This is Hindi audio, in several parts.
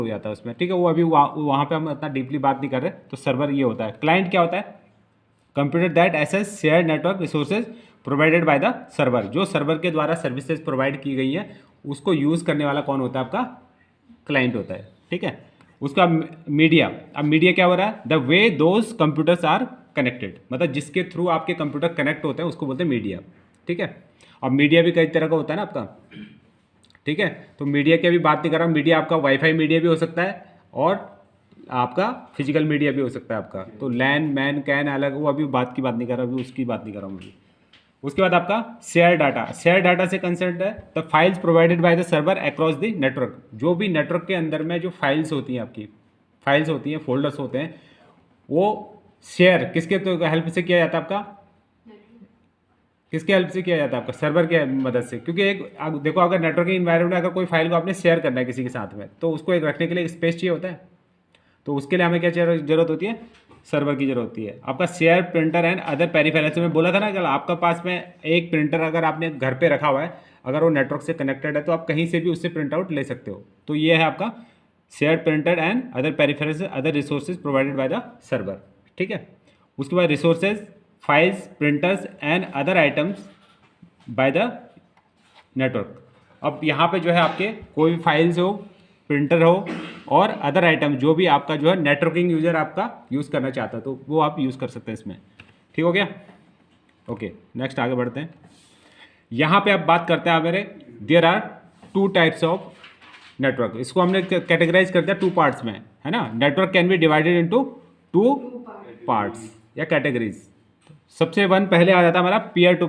हो जाता है उसमें, ठीक है। वो अभी वहाँ पे हम इतना डीपली बात नहीं कर रहे। तो सर्वर ये होता है। क्लाइंट क्या होता है? Computer that access share network resources provided by the server. जो सर्वर के द्वारा सर्विसेज प्रोवाइड की गई है उसको यूज़ करने वाला कौन होता है? आपका क्लाइंट होता है, ठीक है। उसका मीडिया, अब मीडिया क्या हो रहा है? The way those computers are connected, मतलब जिसके थ्रू आपके कंप्यूटर कनेक्ट होते हैं उसको बोलते हैं मीडिया, ठीक है। अब मीडिया भी कई तरह का होता है ना आपका, ठीक है। तो मीडिया की अभी बात नहीं कर रहा हूँ। मीडिया आपका वाईफाई मीडिया भी हो सकता है और आपका फिजिकल मीडिया भी हो सकता है आपका। तो लैन मैन कैन अलग, वो अभी बात की बात नहीं कर रहा, अभी उसकी बात नहीं कर रहा हूँ अभी। उसके बाद आपका शेयर डाटा। शेयर डाटा से कंसर्न है the files provided by the server across the network. जो भी नेटवर्क के अंदर में जो फाइल्स होती हैं, आपकी फाइल्स होती हैं, फोल्डर्स होते हैं, वो शेयर किसके तो हेल्प से किया जाता है? आपका किसके हेल्प से किया जाता है? आपका सर्वर के मदद से। क्योंकि एक देखो, अगर नेटवर्किंग इन्वायरमेंट में अगर कोई फाइल को आपने शेयर करना है किसी के साथ में, तो उसको एक रखने के लिए स्पेस चाहिए होता है। तो उसके लिए हमें क्या जरूरत होती है? सर्वर की जरूरत होती है। आपका share printer and other peripherals में बोला था ना, कल आपका पास में एक प्रिंटर अगर आपने घर पे रखा हुआ है, अगर वो नेटवर्क से कनेक्टेड है तो आप कहीं से भी उससे प्रिंट आउट ले सकते हो। तो ये है आपका share printer and other peripherals other resources provided by the server, ठीक है। उसके बाद resources files printers and other items by the network. अब यहाँ पे जो है आपके कोई भी फाइल्स हो, प्रिंटर हो और अदर आइटम जो भी आपका जो है नेटवर्किंग यूजर आपका यूज़ करना चाहता है तो वो आप यूज़ कर सकते हैं इसमें, ठीक हो गया। ओके, नेक्स्ट आगे बढ़ते हैं। यहाँ पे अब बात करते हैं मेरे, there are two types of network. इसको हमने कैटेगराइज कर दिया टू पार्ट्स में, है ना। Network can be divided into two parts या कैटेगरीज। सबसे वन पहले आ जाता है हमारा पीयर टू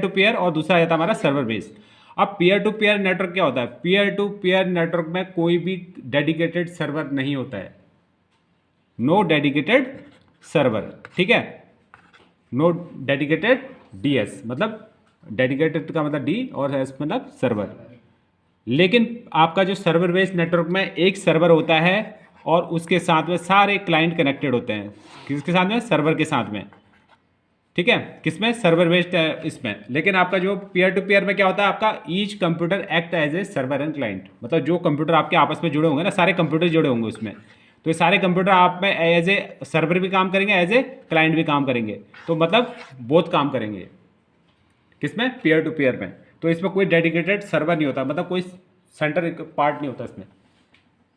पीयर और दूसरा आ जाता है हमारा सर्वर बेस्ड। अब पीयर टू पीयर नेटवर्क क्या होता है? पीयर टू पीयर नेटवर्क में कोई भी डेडिकेटेड सर्वर नहीं होता है। नो डेडिकेटेड सर्वर, ठीक है। नो डेडिकेटेड डीएस, मतलब डेडिकेटेड का मतलब डी और एस मतलब सर्वर। लेकिन आपका जो सर्वर बेस्ड नेटवर्क में एक सर्वर होता है और उसके साथ में सारे क्लाइंट कनेक्टेड होते हैं। किसके साथ में? सर्वर के साथ में, ठीक है। किसमें? सर्वर बेस्ड इसमें। लेकिन आपका जो पीयर टू पीयर में क्या होता है? आपका each computer act as a server and client, मतलब जो कंप्यूटर आपके आपस में जुड़े होंगे ना, सारे कंप्यूटर जुड़े होंगे उसमें, तो ये सारे कंप्यूटर आप में एज ए सर्वर भी काम करेंगे, एज ए क्लाइंट भी काम करेंगे। तो मतलब बोथ काम करेंगे किसमें? पीयर टू पीयर में। तो इसमें कोई डेडिकेटेड सर्वर नहीं होता, मतलब कोई सेंटर पार्ट नहीं होता इसमें,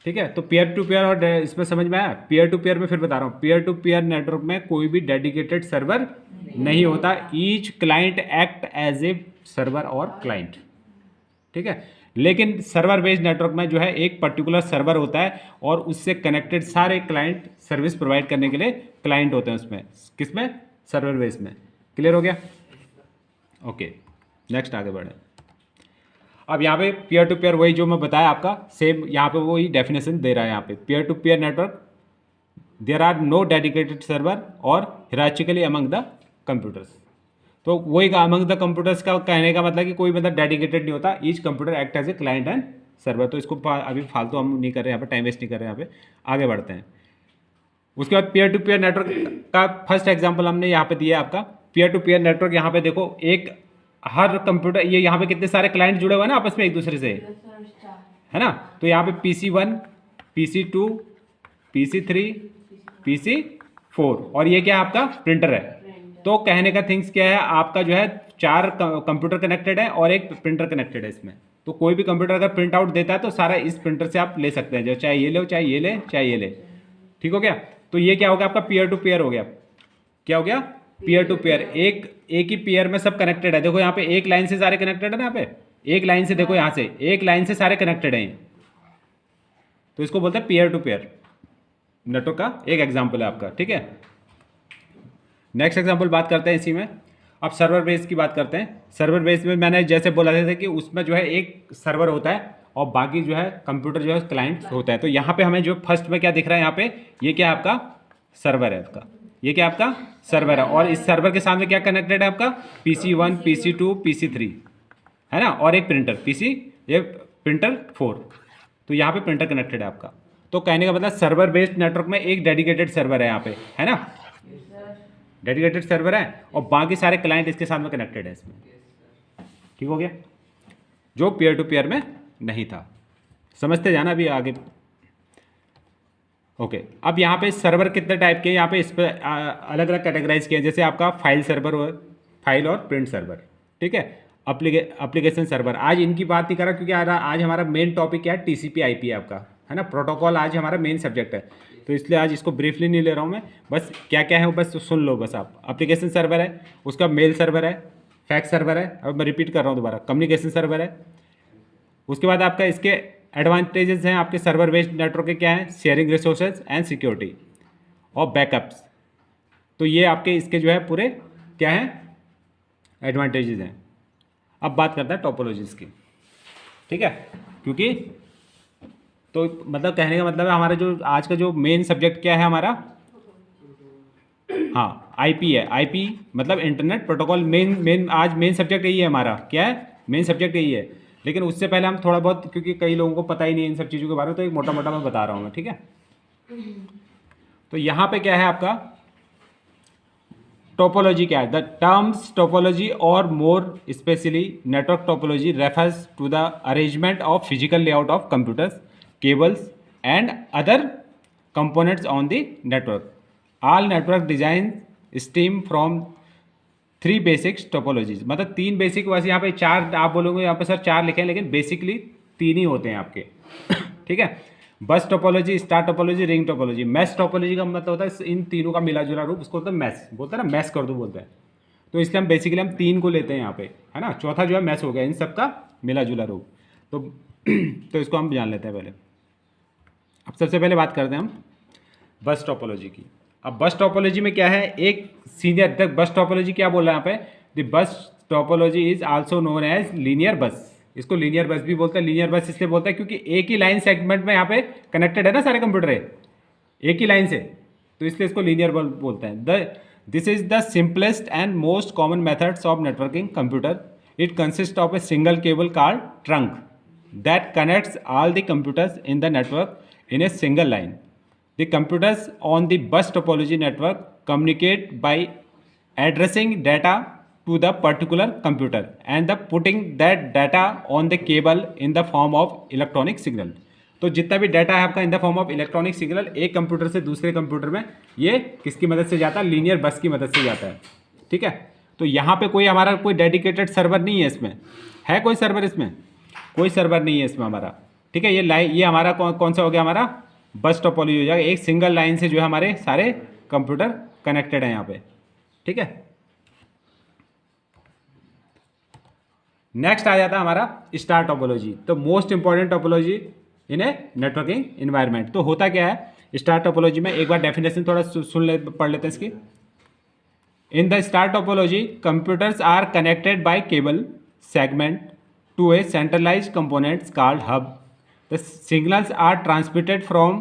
ठीक है। तो पीयर टू पीयर और इसमें समझ में आया? पीयर टू पीयर में फिर बता रहा हूँ, पीयर टू पीयर नेटवर्क में कोई भी डेडिकेटेड सर्वर नहीं होता। Each client act as a server और क्लाइंट, ठीक है। लेकिन सर्वर बेस्ड नेटवर्क में जो है एक पर्टिकुलर सर्वर होता है और उससे कनेक्टेड सारे क्लाइंट सर्विस प्रोवाइड करने के लिए क्लाइंट होते हैं उसमें। किसमें? सर्वर बेस्ड में। क्लियर हो गया? ओके, नेक्स्ट आगे बढ़े। अब यहाँ पे पीयर टू पीयर वही जो मैं बताया आपका सेम, यहाँ पे वही डेफिनेशन दे रहा है। यहाँ पे peer to peer network, there are no dedicated server और हिरार्चिकली अमंग द कंप्यूटर्स। तो वही अमंग द कंप्यूटर्स का कहने का मतलब कि कोई मतलब डेडिकेटेड नहीं होता। Each computer act as a client and server. तो इसको अभी फालतू हम नहीं कर रहे हैं यहाँ पे, टाइम वेस्ट नहीं कर रहे हैं यहाँ पे, आगे बढ़ते हैं। उसके बाद पीयर टू पीयर नेटवर्क का फर्स्ट एग्जाम्पल हमने यहाँ पे दिया आपका। पीयर टू पीयर नेटवर्क यहाँ पे देखो, एक हर कंप्यूटर, ये यहाँ पे कितने सारे क्लाइंट जुड़े हुए हैं ना आपस में एक दूसरे से, है ना। तो यहाँ पे PC1, PC2, PC3, PC4 और ये क्या है? आपका प्रिंटर है। तो कहने का थिंग्स क्या है? आपका जो है 4 कंप्यूटर कनेक्टेड है और एक प्रिंटर कनेक्टेड है इसमें। तो कोई भी कंप्यूटर अगर प्रिंट आउट देता है तो सारा इस प्रिंटर से आप ले सकते हैं, जो चाहे ये ले, चाहे ये ले, चाहे ये ले, ठीक हो गया। तो ये क्या हो गया? आपका पीयर टू पीयर हो गया। क्या हो गया? Peer to peer. एक ही पीयर में सब कनेक्टेड है। देखो यहाँ पे एक लाइन से सारे कनेक्टेड है ना, यहाँ पे एक लाइन से, देखो यहाँ से एक लाइन से सारे कनेक्टेड हैं, तो इसको बोलते हैं पीयर टू पीयर नेटवर्क का एक एग्जांपल है आपका, ठीक है। नेक्स्ट एग्जांपल बात करते हैं इसी में। अब सर्वर बेस की बात करते हैं। सर्वर बेस में मैंने जैसे बोला था कि उसमें जो है एक सर्वर होता है और बाकी जो है कंप्यूटर जो है क्लाइंट होता है। तो यहाँ पे हमें जो फर्स्ट में क्या दिख रहा है, यहाँ पे ये क्या है? आपका सर्वर है आपका, ये क्या आपका? सर्वर है। और इस सर्वर के सामने क्या कनेक्टेड है? आपका PC1, PC2, PC3, है ना, और एक प्रिंटर ये प्रिंटर 4। तो यहाँ पे प्रिंटर कनेक्टेड है आपका। तो कहने का मतलब सर्वर बेस्ड नेटवर्क में एक डेडिकेटेड सर्वर है यहाँ पे, है ना, डेडिकेटेड सर्वर है और बाकी सारे क्लाइंट इसके साथ में कनेक्टेड है इसमें, ठीक हो गया। जो पीयर टू पीयर में नहीं था। समझते जाना अभी आगे। ओके, अब यहाँ पे सर्वर कितने टाइप के हैं, यहाँ पे इस पर अलग अलग कैटेगराइज किए हैं। जैसे आपका फाइल सर्वर और फाइल और प्रिंट सर्वर, ठीक है। एप्लीकेशन सर्वर, आज इनकी बात नहीं कर रहा क्योंकि आज हमारा मेन टॉपिक क्या है, टीसीपी आईपी है आपका, है ना। प्रोटोकॉल आज हमारा मेन सब्जेक्ट है, तो इसलिए आज इसको ब्रीफली नहीं ले रहा हूँ मैं, बस क्या क्या है वो बस सुन लो बस आप। एप्लीकेशन सर्वर है, उसका मेल सर्वर है, फैक्स सर्वर है, अब मैं रिपीट कर रहा हूँ दोबारा, कम्युनिकेशन सर्वर है। उसके बाद आपका इसके एडवांटेजेस हैं आपके सर्वर बेस्ड नेटवर्क के, क्या हैं, शेयरिंग रिसोर्सेज एंड सिक्योरिटी और बैकअप्स। तो ये आपके इसके जो है पूरे क्या हैं, एडवांटेजेस हैं। अब बात करते हैं टोपोलॉजीज की, ठीक है। क्योंकि तो मतलब कहने का मतलब है हमारा जो आज का जो मेन सब्जेक्ट क्या है हमारा, हाँ आईपी है। आईपी मतलब इंटरनेट प्रोटोकॉल, मेन आज मेन सब्जेक्ट यही है हमारा, क्या है, मेन सब्जेक्ट यही है। लेकिन उससे पहले हम थोड़ा बहुत, क्योंकि कई लोगों को पता ही नहीं इन सब चीज़ों के बारे में, तो एक मोटा मोटा मैं बता रहा हूँ मैं, ठीक है। तो यहाँ पे क्या है आपका टोपोलॉजी, क्या है, द टर्म्स टोपोलॉजी और more specially network topology refers to the arrangement of physical layout of computers, cables and other components on the network. All network design steam from 3 basics topologies, मतलब 3 बेसिक, वैसे यहाँ पे 4 आप बोलोगे यहाँ पे सर 4 लिखे हैं, लेकिन बेसिकली 3 ही होते हैं आपके ठीक है। बस topology, star topology, ring topology. Mesh topology का मतलब होता है इन तीनों का मिला जुला रूप, उसको होता है मैश, बोलते हैं ना, मैश कर दो बोलते हैं। तो इसलिए हम बेसिकली हम 3 को लेते हैं यहाँ पे, है ना। चौथा जो है मैश हो गया, इन सब का मिला जुला रूप। तो तो इसको हम जान लेते हैं पहले। अब सबसे पहले बात करते हैं हम बस टोपोलॉजी की। अब बस टोपोलॉजी में क्या है, एक सीनियर तक बस टोपोलॉजी क्या बोल रहा है यहाँ पे, the bus topology is also known as linear bus. इसको लीनियर बस भी बोलते हैं। लीनियर बस इसलिए बोलते हैं क्योंकि एक ही लाइन सेगमेंट में यहाँ पे कनेक्टेड है ना सारे कंप्यूटर, एक ही लाइन से, तो इसलिए इसको लीनियर बस बोलते हैं। This is the simplest and most common methods of networking computer. It consist of a single cable called trunk that connects all the computers in the network in a single line. The computers on the bus topology network communicate by addressing data to the particular computer and the putting that data on the cable in the form of electronic signal. तो जितना भी डाटा है आपका इन the form of electronic signal एक कंप्यूटर से दूसरे कंप्यूटर में, ये किसकी मदद से जाता है, लीनियर बस की मदद से जाता है, ठीक है। तो यहाँ पे कोई हमारा कोई डेडिकेटेड सर्वर नहीं है, इसमें है कोई सर्वर, इसमें कोई सर्वर नहीं है इसमें हमारा, ठीक है। ये लाइन, ये हमारा कौन सा हो गया, हमारा बस टोपोलॉजी हो जाएगा। एक सिंगल लाइन से जो है हमारे सारे कंप्यूटर कनेक्टेड हैं यहाँ पे, ठीक है। नेक्स्ट आ जाता है हमारा स्टार टोपोलॉजी, तो मोस्ट इंपॉर्टेंट टोपोलॉजी इन ए नेटवर्किंग इन्वायरमेंट। तो होता क्या है स्टार टोपोलॉजी में, एक बार डेफिनेशन थोड़ा पढ़ लेते हैं इसकी। In the star topology computers are connected by cable segment to a centralized components called hub. The signals are transmitted from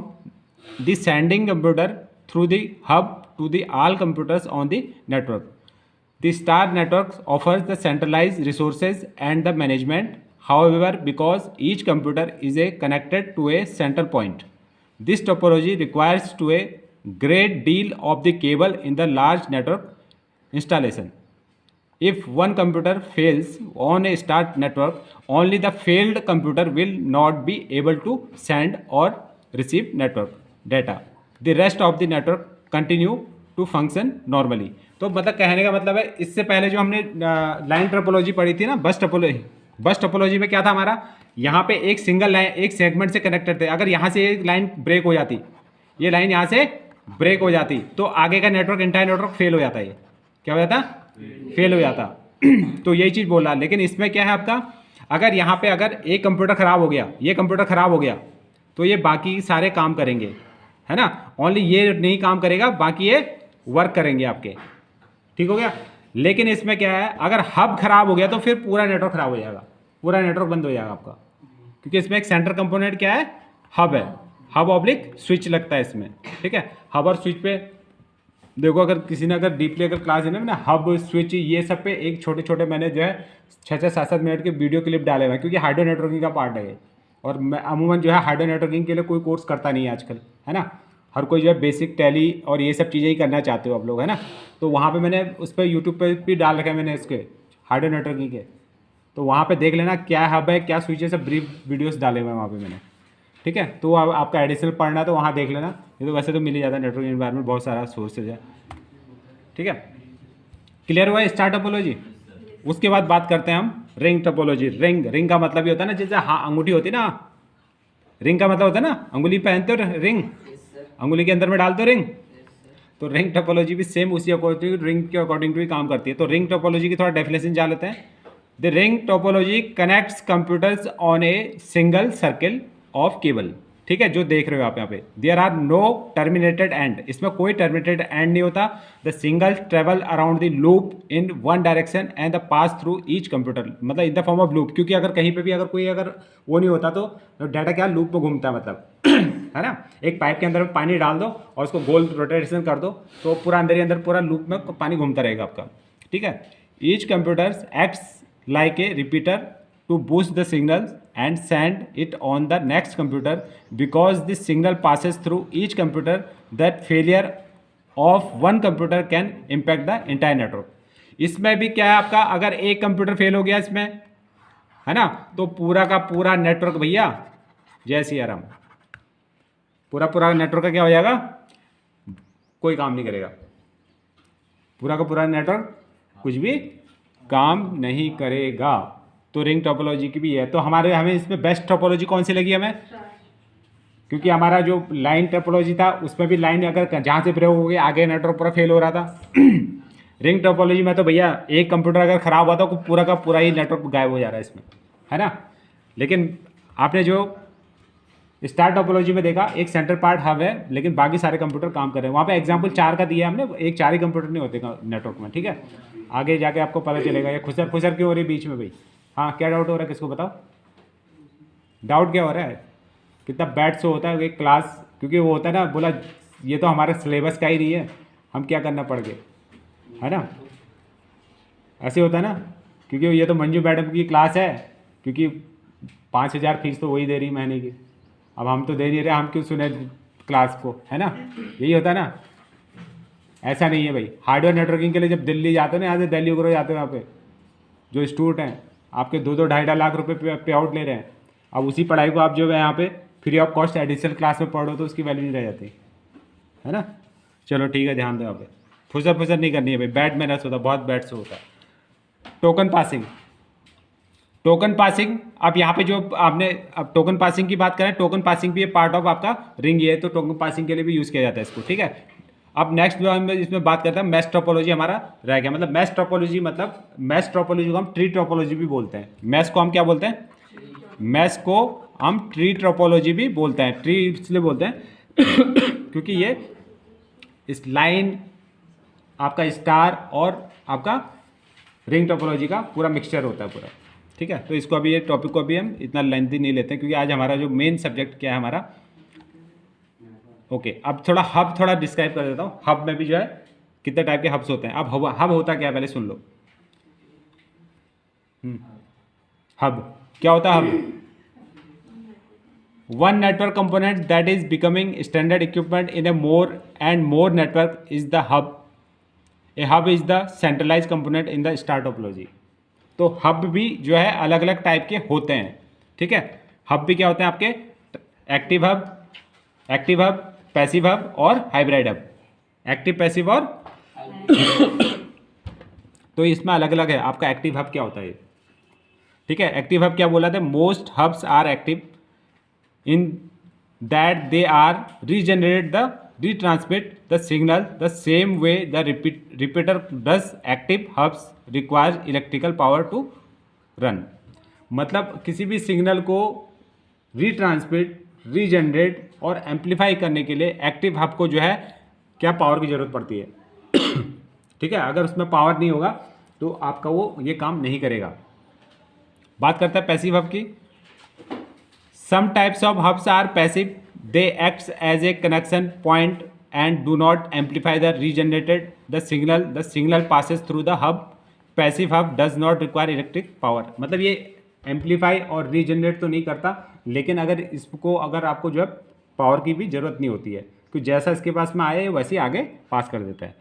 the sending computer through the hub to the all computers on the network. The star network offers the centralized resources and the management. However, because each computer is connected to a central point, this topology requires to a great deal of the cable in the large network installation. If one computer fails on a star network, only the failed computer will not be able to send or receive network data. The rest of the network continue to function normally. तो मतलब कहने का मतलब है, इससे पहले जो हमने लाइन टोपोलॉजी पढ़ी थी ना, बस टोपोलॉजी में क्या था हमारा, यहाँ पे एक सिंगल लाइन एक सेगमेंट से कनेक्टेड थे। अगर यहाँ से एक लाइन ब्रेक हो जाती, ये लाइन यहाँ से ब्रेक हो जाती, तो आगे का नेटवर्क, इंटायर नेटवर्क फेल हो जाता है। ये क्या हो जाता, फेल हो जाता। तो यही चीज़ बोल रहा। लेकिन इसमें क्या है आपका, अगर यहाँ पे अगर एक कंप्यूटर ख़राब हो गया, ये कंप्यूटर ख़राब हो गया, तो ये बाकी सारे काम करेंगे, है ना। ओनली ये नहीं काम करेगा, बाकी ये वर्क करेंगे आपके, ठीक हो गया। लेकिन इसमें क्या है, अगर हब खराब हो गया तो फिर पूरा नेटवर्क खराब हो जाएगा, पूरा नेटवर्क बंद हो जाएगा आपका, क्योंकि इसमें एक सेंटर कंपोनेंट क्या है, हब है। हब ऑब्लिक स्विच लगता है इसमें, ठीक है। हब और स्विच पे देखो, अगर किसी ने अगर डीपली अगर क्लास है ना, हब स्विच ये सब पे एक छोटे छोटे मैंने जो है 6-7 मिनट के वीडियो क्लिप डाले हुए हैं, क्योंकि हाइड्रो नेटवर्किंग का पार्ट है ये। और मैं अमूमन जो है हाइड्रो नेटवर्किंग के लिए कोई कोर्स करता नहीं है आजकल, है ना। हर कोई जो है बेसिक टैली और ये सब चीज़ें ही करना चाहते हो आप लोग, है ना। तो वहाँ पर मैंने उस पर यूट्यूब पर भी डाल रखे मैंने इसके हाइड्रो नेटवर्किंग के, तो वहाँ पर देख लेना क्या हब है क्या स्विच है, सब ब्रीफ वीडियोज़ डाले हुए हैं वहाँ पर मैंने, ठीक है, तो आपका एडिशनल पढ़ना है तो वहाँ देख लेना, ये तो वैसे तो मिल ही जाता है नेटवर्क एनवायरनमेंट, बहुत सारा सोर्सेज है। ठीक है, क्लियर हुआ स्टार टोपोलॉजी। उसके बाद बात करते हैं हम रिंग टोपोलॉजी। रिंग का मतलब ये होता है ना, जैसे हाँ अंगूठी होती है ना, रिंग का मतलब होता है ना अंगुली पहनते हो रिंग, अंगुली के अंदर में डालते हो रिंग, तो रिंग टोपोलॉजी भी सेम उसी अकॉर्डिंग रिंग के अकॉर्डिंग टू ही काम करती है। तो रिंग टोपोलॉजी की थोड़ा डेफिनेशन जान लेते हैं। The ring topology connects computers on a single circle of cable. ठीक है, जो देख रहे हो आप यहाँ पे, there are no terminated end, इसमें कोई टर्मिनेटेड एंड नहीं होता। The single travel around the loop in one direction and the pass through each computer, मतलब in the form of loop, क्योंकि अगर कहीं पे भी अगर कोई अगर वो नहीं होता तो डाटा क्या लूप में घूमता है, मतलब है ना, एक पाइप के अंदर पानी डाल दो और उसको गोल रोटेशन कर दो तो पूरा अंदर ही अंदर पूरा लूप में पानी घूमता रहेगा आपका। ठीक है, each computers acts like a repeater to boost the signal and send it on the next computer. Because this signal passes through each computer, that failure of one computer can impact the entire network. इसमें भी क्या है आपका, अगर एक कंप्यूटर फेल हो गया इसमें, है ना, तो पूरा का पूरा नेटवर्क भैया जय सिया राम, पूरा पूरा नेटवर्क का क्या हो जाएगा, कोई काम नहीं करेगा, पूरा का पूरा नेटवर्क कुछ भी काम नहीं करेगा। तो रिंग टोपोलॉजी की भी है। तो हमें इसमें बेस्ट टोपोलॉजी कौन सी लगी हमें, क्योंकि हमारा जो लाइन टोपोलॉजी था उसमें भी लाइन अगर जहाँ से प्रयोग हो गया आगे नेटवर्क पूरा फेल हो रहा था। रिंग टोपोलॉजी में तो भैया एक कंप्यूटर अगर ख़राब हुआ था तो पूरा का पूरा ही नेटवर्क गायब हो जा रहा है इसमें, है ना। लेकिन आपने जो स्टार टोपोलॉजी में देखा, एक सेंटर पार्ट हब है लेकिन बाकी सारे कंप्यूटर काम कर रहे हैं। वहाँ पे एग्जांपल 4 का दिया हमने, एक 4 ही कंप्यूटर नहीं होते नेटवर्क में। ठीक है, आगे जाके आपको पता चलेगा। ये खुसर खुसर क्यों हो रही है बीच में भाई, हाँ क्या डाउट हो रहा है, किसको बताओ, डाउट क्या हो रहा है, कितना बैड शो होता है एक क्लास, क्योंकि वो होता है ना, बोला ये तो हमारे सिलेबस का ही नहीं है, हम क्या करना पड़ गए, है ना, ऐसे होता है ना। क्योंकि ये तो मंजू मैडम की क्लास है, क्योंकि 5,000 फीस तो वही दे रही महीने की, अब हम तो दे नहीं रहे, हम क्यों सुने क्लास को, है ना, यही होता है ना। ऐसा नहीं है भाई, हार्डवेयर नेटवर्किंग के लिए जब दिल्ली जाते हो ना, यहाँ से दिल्ली उग्रो जाते हो, यहाँ पे जो स्टूडेंट हैं आपके 2-2 ढाई लाख रुपए पे आउट ले रहे हैं, अब उसी पढ़ाई को आप जो है यहाँ पे free of cost additional class में पढ़ो तो उसकी वैल्यू नहीं रह जाती, है ना। चलो ठीक है, ध्यान दो यहाँ पे, फुसर फुसर नहीं करनी है भाई, बैड मैनर्स होता है, बहुत बैड से होता है। टोकन पासिंग, टोकन पासिंग, आप यहाँ पे जो आपने अब टोकन पासिंग की बात करें, टोकन पासिंग भी पार्ट ऑफ आपका रिंग ही है, तो टोकन पासिंग के लिए भी यूज़ किया जाता है इसको। ठीक है, अब नेक्स्ट हम इसमें बात करते हैं मैश टोपोलॉजी हमारा रह गया। मतलब मैश टोपोलॉजी, मतलब मैश टोपोलॉजी को हम ट्री टोपोलॉजी भी बोलते हैं। मैश को हम क्या बोलते हैं, मैश को हम ट्री टोपोलॉजी भी बोलते हैं। ट्री इसलिए बोलते हैं क्योंकि ये इस लाइन आपका स्टार और आपका रिंग टोपोलॉजी का पूरा मिक्सचर होता है पूरा। ठीक है, तो इसको अभी ये टॉपिक को अभी हम इतना लेंथी नहीं लेते हैं, क्योंकि आज हमारा जो मेन सब्जेक्ट क्या है हमारा। ओके, अब थोड़ा हब थोड़ा डिस्क्राइब कर देता हूँ। हब में भी जो है कितने टाइप के हब्स होते हैं। अब हब होता क्या है पहले सुन लो। हब क्या होता है, hub one network component that is becoming standard equipment in a more and more network is the hub. A hub is the centralize component in the star topology. तो हब भी जो है अलग अलग टाइप के होते हैं। ठीक है, हब भी क्या होते हैं आपके, एक्टिव हब, पैसिव हब और हाइब्रिड हब। एक्टिव, पैसिव और तो इसमें अलग अलग है। आपका एक्टिव हब क्या होता है, ठीक है। एक्टिव हब क्या बोला था, most hubs are active in that they are regenerate the retransmit the signal the same way the repeater does. Active hubs requires electrical power to run. मतलब किसी भी सिग्नल को रीट्रांसमिट, रीजनरेट और एम्पलीफाई करने के लिए एक्टिव हब को जो है क्या पावर की ज़रूरत पड़ती है। ठीक है, अगर उसमें पावर नहीं होगा तो आपका वो ये काम नहीं करेगा। बात करते हैं पैसिव हब की। Some types of hubs are passive, they acts as a connection point and do not amplify the regenerated the signal passes through the hub. Passive hub does not require electric power. मतलब ये एम्पलीफाई और रीजनरेट तो नहीं करता, लेकिन अगर इसको अगर आपको जो है पावर की भी ज़रूरत नहीं होती है, क्योंकि जैसा इसके पास में आए वैसे ही आगे पास कर देता है।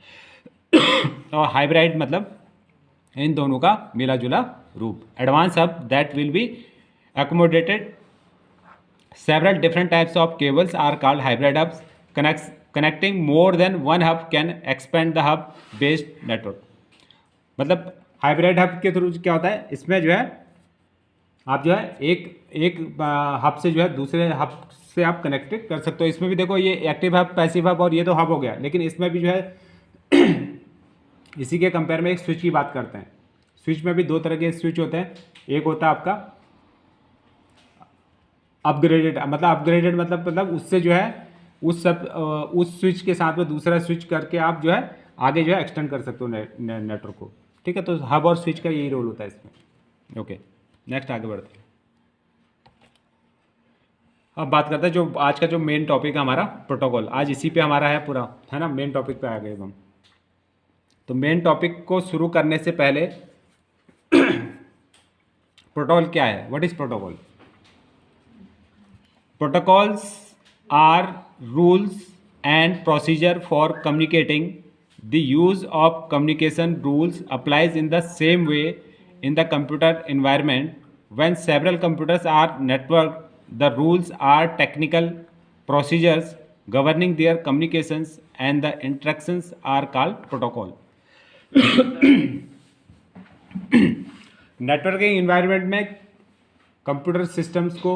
और हाइब्रिड मतलब इन दोनों का मिला जुला रूप। Advance hub that will be accommodated Several different types of cables are called hybrid hubs. Connecting more than one hub can expand the hub based network. मतलब हाइब्रिड हब के थ्रू क्या होता है, इसमें जो है आप जो है एक एक हब से जो है दूसरे हब से आप कनेक्टेड कर सकते हो। इसमें भी देखो ये एक्टिव हब, पैसिव हब और ये तो हब हो गया, लेकिन इसमें भी जो है इसी के कंपेयर में एक स्विच की बात करते हैं। स्विच में भी दो तरह के स्विच होते हैं। एक होता है आपका अपग्रेडेड, मतलब उससे जो है उस स्विच के साथ में दूसरा स्विच करके आप जो है आगे जो है एक्सटेंड कर सकते हो नेटवर्क को। ठीक है, तो हब और स्विच का यही रोल होता है इसमें। ओके, नेक्स्ट आगे बढ़ते हैं। अब बात करते हैं जो आज का जो मेन टॉपिक है हमारा, प्रोटोकॉल। आज इसी पे हमारा है पूरा, है ना, मेन टॉपिक पे आ गए हम। तो मेन टॉपिक को शुरू करने से पहले प्रोटोकॉल क्या है, what is protocol? Protocols are rules and procedure for communicating. The use of communication rules applies in the same way in the computer environment. When several computers are networked, the rules are technical procedures governing their communications and the interactions are called protocol. Networking environment में कंप्यूटर सिस्टम्स को,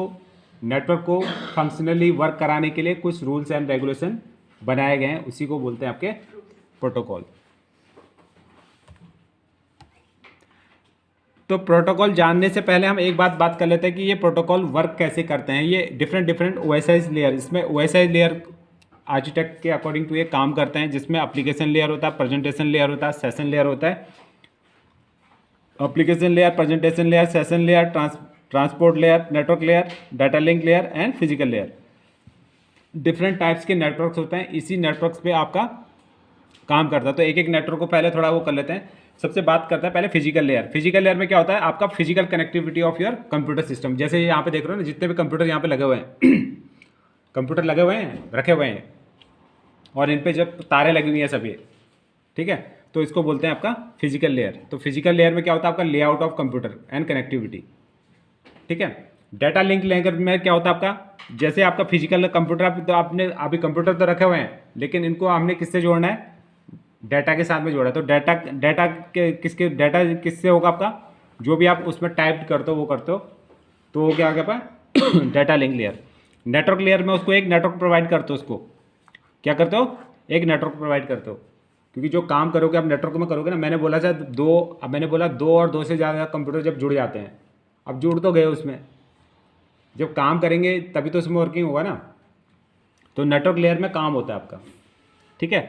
नेटवर्क को फंक्शनली वर्क कराने के लिए कुछ रूल्स एंड रेगुलेशन बनाए गए हैं, उसी को बोलते हैं आपके प्रोटोकॉल। तो प्रोटोकॉल जानने से पहले हम एक बात कर लेते हैं कि ये प्रोटोकॉल वर्क कैसे करते हैं। ये डिफरेंट ओएसआई लेयर, इसमें ओएसआई लेयर आर्किटेक्ट के अकॉर्डिंग टू ये काम करते हैं, जिसमें एप्लीकेशन लेयर होता है, प्रेजेंटेशन लेयर होता है, सेशन लेयर होता है। Application layer, presentation layer, session layer, transport layer, network layer, data link layer and physical layer. Different types के नेटवर्क्स होते हैं, इसी नेटवर्क्स पे आपका काम करता है। तो एक एक नेटवर्क को पहले थोड़ा वो कर लेते हैं। सबसे बात करता है पहले फिजिकल लेयर। फिजिकल लेयर में क्या होता है, आपका physical connectivity of your computer system. जैसे यहाँ पे देख रहे हो ना, जितने भी कंप्यूटर यहाँ पे लगे हुए हैं कंप्यूटर लगे हुए हैं, रखे हुए हैं, और इन पे जब तारें लगी हुई हैं सभी, ठीक है, तो इसको बोलते हैं आपका फिजिकल लेयर। तो फिजिकल लेयर में क्या होता है, आपका layout of computer and connectivity. ठीक है, डाटा लिंक लेयर में क्या होता है आपका, जैसे आपका फिजिकल कंप्यूटर, तो आपने अभी कंप्यूटर तो रखे हुए हैं, लेकिन इनको हमने किससे जोड़ना है, डाटा के साथ में जोड़ा है। तो डाटा किससे होगा आपका, जो भी आप उसमें टाइप करते हो वो करते हो, तो वो क्या आ गया data link layer. Network layer में उसको एक नेटवर्क प्रोवाइड करते हो, उसको क्या करते हो, एक नेटवर्क प्रोवाइड करते हो, क्योंकि जो काम करोगे आप नेटवर्क में करोगे ना। मैंने बोला दो और दो से ज़्यादा कंप्यूटर जब जुड़ जाते हैं, अब जुड़ तो गए उसमें, जब काम करेंगे तभी तो उसमें वर्किंग होगा ना। तो नेटवर्क लेयर में काम होता है आपका, ठीक है।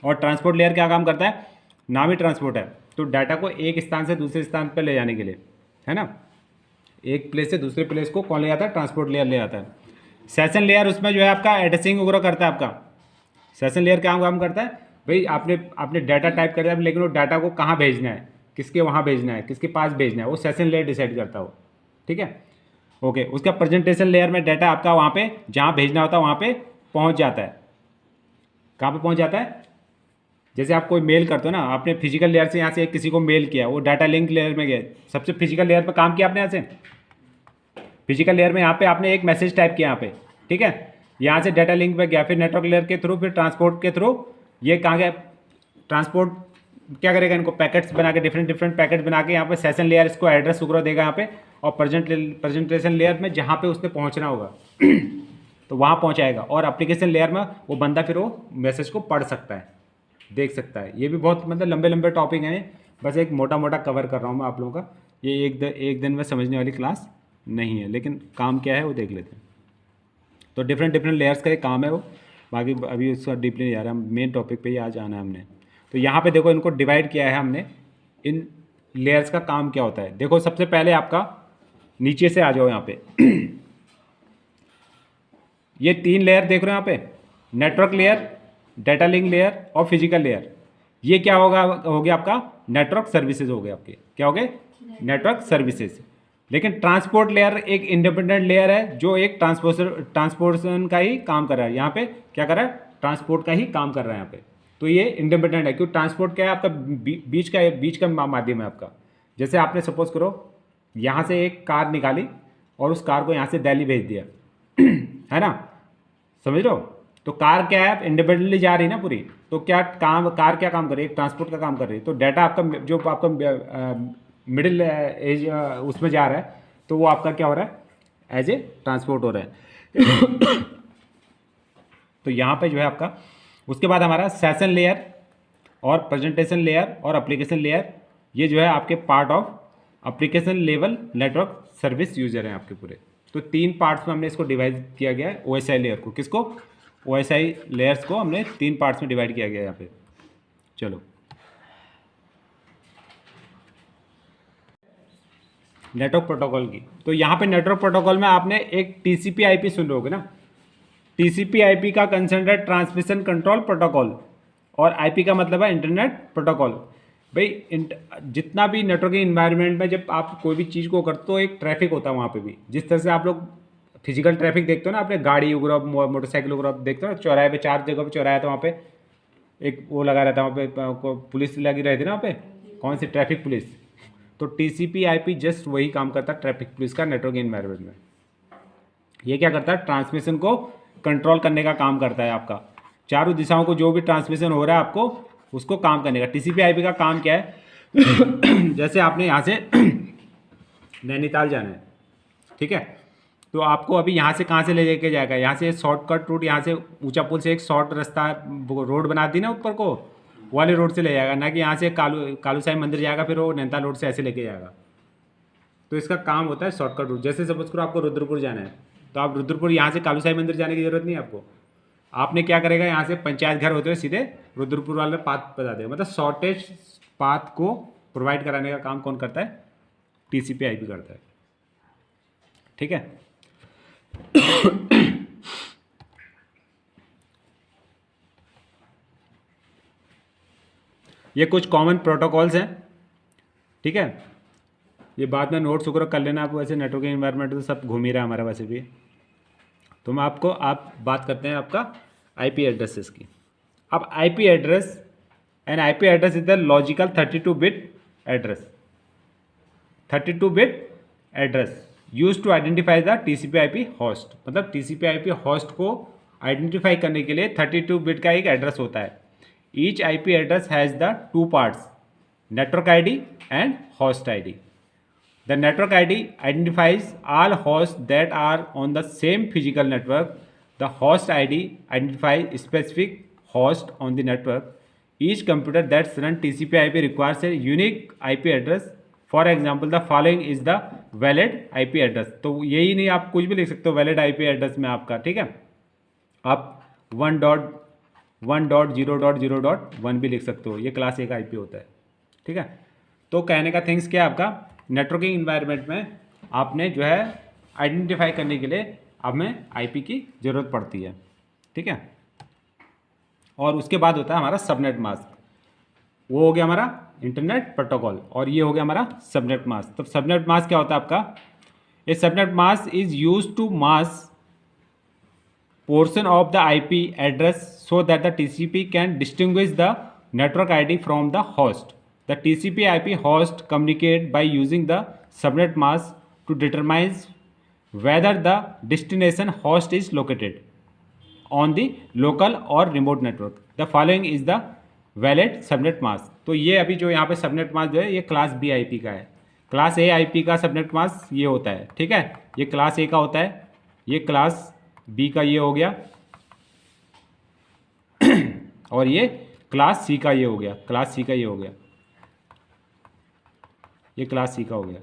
और ट्रांसपोर्ट लेयर क्या काम करता है, नाम ही ट्रांसपोर्ट है, तो डाटा को एक स्थान से दूसरे स्थान पर ले जाने के लिए, है ना, एक प्लेस से दूसरे प्लेस को कौन ले जाता है, ट्रांसपोर्ट लेयर ले जाता है। सेशन लेयर उसमें जो है आपका एड्रेसिंग वगैरह करता है। आपका सेशन लेयर क्या काम करता है, भाई आपने डाटा टाइप कर दिया, लेकिन वो डाटा को कहाँ भेजना है, किसके वहाँ भेजना है, किसके पास भेजना है, वो सेशन लेयर डिसाइड करता हो, ठीक है। ओके, उसका प्रेजेंटेशन लेयर में डाटा आपका वहाँ पे जहाँ भेजना होता है वहाँ पे पहुँच जाता है। कहाँ पे पहुँच जाता है, जैसे आप कोई मेल करते हो ना, आपने फिजिकल लेयर से यहाँ से किसी को मेल किया, वो डाटा लिंक लेयर में गया, सबसे फिजिकल लेयर पर काम किया आपने, यहाँ से फिजिकल लेयर में यहाँ पे आपने एक मैसेज टाइप किया यहाँ पे, ठीक है, यहाँ से डाटा लिंक पे गया, फिर नेटवर्क लेयर के थ्रू, फिर ट्रांसपोर्ट के थ्रू ये कहाँ गया, ट्रांसपोर्ट क्या करेगा, इनको पैकेट्स बना के, डिफरेंट पैकेट बना के यहाँ पे सेशन लेयर इसको एड्रेस वगैरह देगा यहाँ पे, और प्रेजेंटेशन लेयर में जहाँ पे उसने पहुँचना होगा तो वहाँ पहुँचाएगा, और एप्लीकेशन लेयर में वो बंदा फिर वो मैसेज को पढ़ सकता है, देख सकता है। ये भी बहुत मतलब लंबे टॉपिक हैं, बस एक मोटा कवर कर रहा हूँ मैं आप लोगों का। ये एक दिन में समझने वाली क्लास नहीं है, लेकिन काम क्या है वो देख लेते हैं। तो डिफरेंट लेयर्स का एक काम है वो, बाकी अभी उसका डीपली नहीं आ रहा, मेन टॉपिक पे ही आज आना है हमने। तो यहाँ पे देखो इनको डिवाइड किया है हमने, इन लेयर्स का काम क्या होता है। देखो सबसे पहले आपका नीचे से आ जाओ यहाँ पे ये 3 लेयर देख रहे हो यहाँ पे, network layer, data link layer और फिजिकल लेयर। ये क्या होगा, हो गया आपका नेटवर्क सर्विसेज हो गए आपके, क्या हो गए, नेटवर्क सर्विसेज। लेकिन ट्रांसपोर्ट लेयर एक इंडिपेंडेंट लेयर है, जो एक ट्रांसपोर्टेशन का ही काम कर रहा है। यहाँ पे क्या कर रहा है, ट्रांसपोर्ट का ही काम कर रहा है यहाँ पे। तो ये इंडिपेंडेंट है, क्योंकि ट्रांसपोर्ट क्या है आपका, बीच का माध्यम है आपका। जैसे आपने सपोज करो यहाँ से एक कार निकाली और उस कार को यहाँ से दिल्ली भेज दिया है ना, समझ रहे हो। तो कार क्या है, इंडिपेंडेंटली जा रही है ना पूरी, तो क्या काम, कार क्या काम कर रही है, एक ट्रांसपोर्ट का काम कर रही है। तो डाटा आपका जो आपका मिडिल एज उसमें जा रहा है, तो वो आपका क्या हो रहा है, एज ए ट्रांसपोर्ट हो रहा है तो यहाँ पे जो है आपका, उसके बाद हमारा सेशन लेयर और प्रेजेंटेशन लेयर और एप्लीकेशन लेयर, ये जो है आपके part of application level network service user हैं आपके पूरे। तो 3 पार्ट्स में हमने इसको डिवाइड किया गया है OSI लेयर को, किसको, OSI लेयर्स को हमने 3 पार्ट्स में डिवाइड किया गया है यहाँ पे। चलो नेटवर्क प्रोटोकॉल की, तो यहाँ पे नेटवर्क प्रोटोकॉल में आपने एक TCP/IP सुन लोगे ना। TCP/IP का कंसेप्ट है ट्रांसमिशन कंट्रोल प्रोटोकॉल, और IP का मतलब है इंटरनेट प्रोटोकॉल। भाई जितना भी नेटवर्किंग इन्वायरमेंट में जब आप कोई भी चीज़ को करते हो, एक ट्रैफिक होता है वहाँ पे भी। जिस तरह से आप लोग फिजिकल ट्रैफिक देखते हो ना, अपने गाड़ी वगैरह मोटरसाइकिल वगैरह देखते हो ना, चौराहे पे 4 जगह पे चौराहा था, वहाँ पे एक वो लगा रहता है, वहाँ पे पुलिस लगी रहती है ना वहाँ पे, कौन सी, ट्रैफिक पुलिस। तो TCP/IP जस्ट वही काम करता है ट्रैफिक पुलिस का नेटवर्किंग इन्वायरमेंट में। ये क्या करता है, ट्रांसमिशन को कंट्रोल करने का काम करता है आपका। चारों दिशाओं को जो भी ट्रांसमिशन हो रहा है आपको उसको काम करने का। TCP/IP का काम क्या है जैसे आपने यहाँ से नैनीताल जाना है, ठीक है, तो आपको अभी यहाँ से कहाँ से ले जाके जाएगा, यहाँ से शॉर्टकट रूट, यहाँ से ऊंचा पुल से एक शॉर्ट रास्ता रोड बना दी ना ऊपर को, वाले रोड से ले जाएगा, ना कि यहाँ से कालू साई मंदिर जाएगा फिर वो नैनीताल रोड से ऐसे लेके जाएगा। तो इसका काम होता है शॉर्टकट रूट। जैसे सपोज करो आपको रुद्रपुर जाना है, तो आप रुद्रपुर यहाँ से कालू साई मंदिर जाने की जरूरत नहीं है आपको। आपने क्या करेगा, यहाँ से पंचायत घर होते हुए सीधे रुद्रपुर वाले पाथ बता देगा। मतलब शॉर्टेज पाथ को प्रोवाइड कराने का काम कौन करता है, TCP/IP करता है, ठीक है। ये कुछ कॉमन प्रोटोकॉल्स हैं, ठीक है। ये बाद में नोट्स वगैरह कर लेना आप, वैसे नेटवर्किंग एनवायरनमेंट तो सब घूम ही रहा है हमारा वैसे भी। तो मैं आपको बात करते हैं आपका IP एड्रेसेस की। अब IP address and IP address is the logical 32-bit address, 32-bit address use to identify the TCP/IP host. मतलब TCP/IP होस्ट को आइडेंटिफाई करने के लिए 32-bit का एक एड्रेस होता है। Each IP address has the 2 parts, network ID and host ID. The network ID identifies all hosts that are on the same physical network. The host ID identifies specific host on the network. Each computer that runs TCP/IP requires a unique IP address. For example, the following is the valid IP address. तो यही नहीं, आप कुछ भी लिख सकते हो valid IP address में आपका, ठीक है। आप 1.1.0.0.1 भी लिख सकते हो, ये क्लास A का IP होता है, ठीक है। तो कहने का थिंग्स क्या है आपका, नेटवर्किंग इन्वायरमेंट में आपने जो है आइडेंटिफाई करने के लिए हमें IP की ज़रूरत पड़ती है, ठीक है। और उसके बाद होता है हमारा सबनेट मास्क। वो हो गया हमारा इंटरनेट प्रोटोकॉल, और ये हो गया हमारा सबनेट मास्क। तो सबनेट मास्क क्या होता है आपका, a subnet mask is use to mask portion of the IP address so that the TCP can distinguish the network ID from the host. The TCP/IP host communicate by using the subnet mask to determine whether the destination host is located on the local or remote network. The following is the valid subnet mask. तो ये अभी जो यहाँ पे सबनेट मास्क जो है ये क्लास B IP का है। क्लास A IP का सबनेट मास्क ये होता है, ठीक है। ये क्लास A का होता है, ये क्लास B का ये हो गया और ये क्लास C का ये हो गया, क्लास C का ये हो गया, ये क्लास C का हो गया,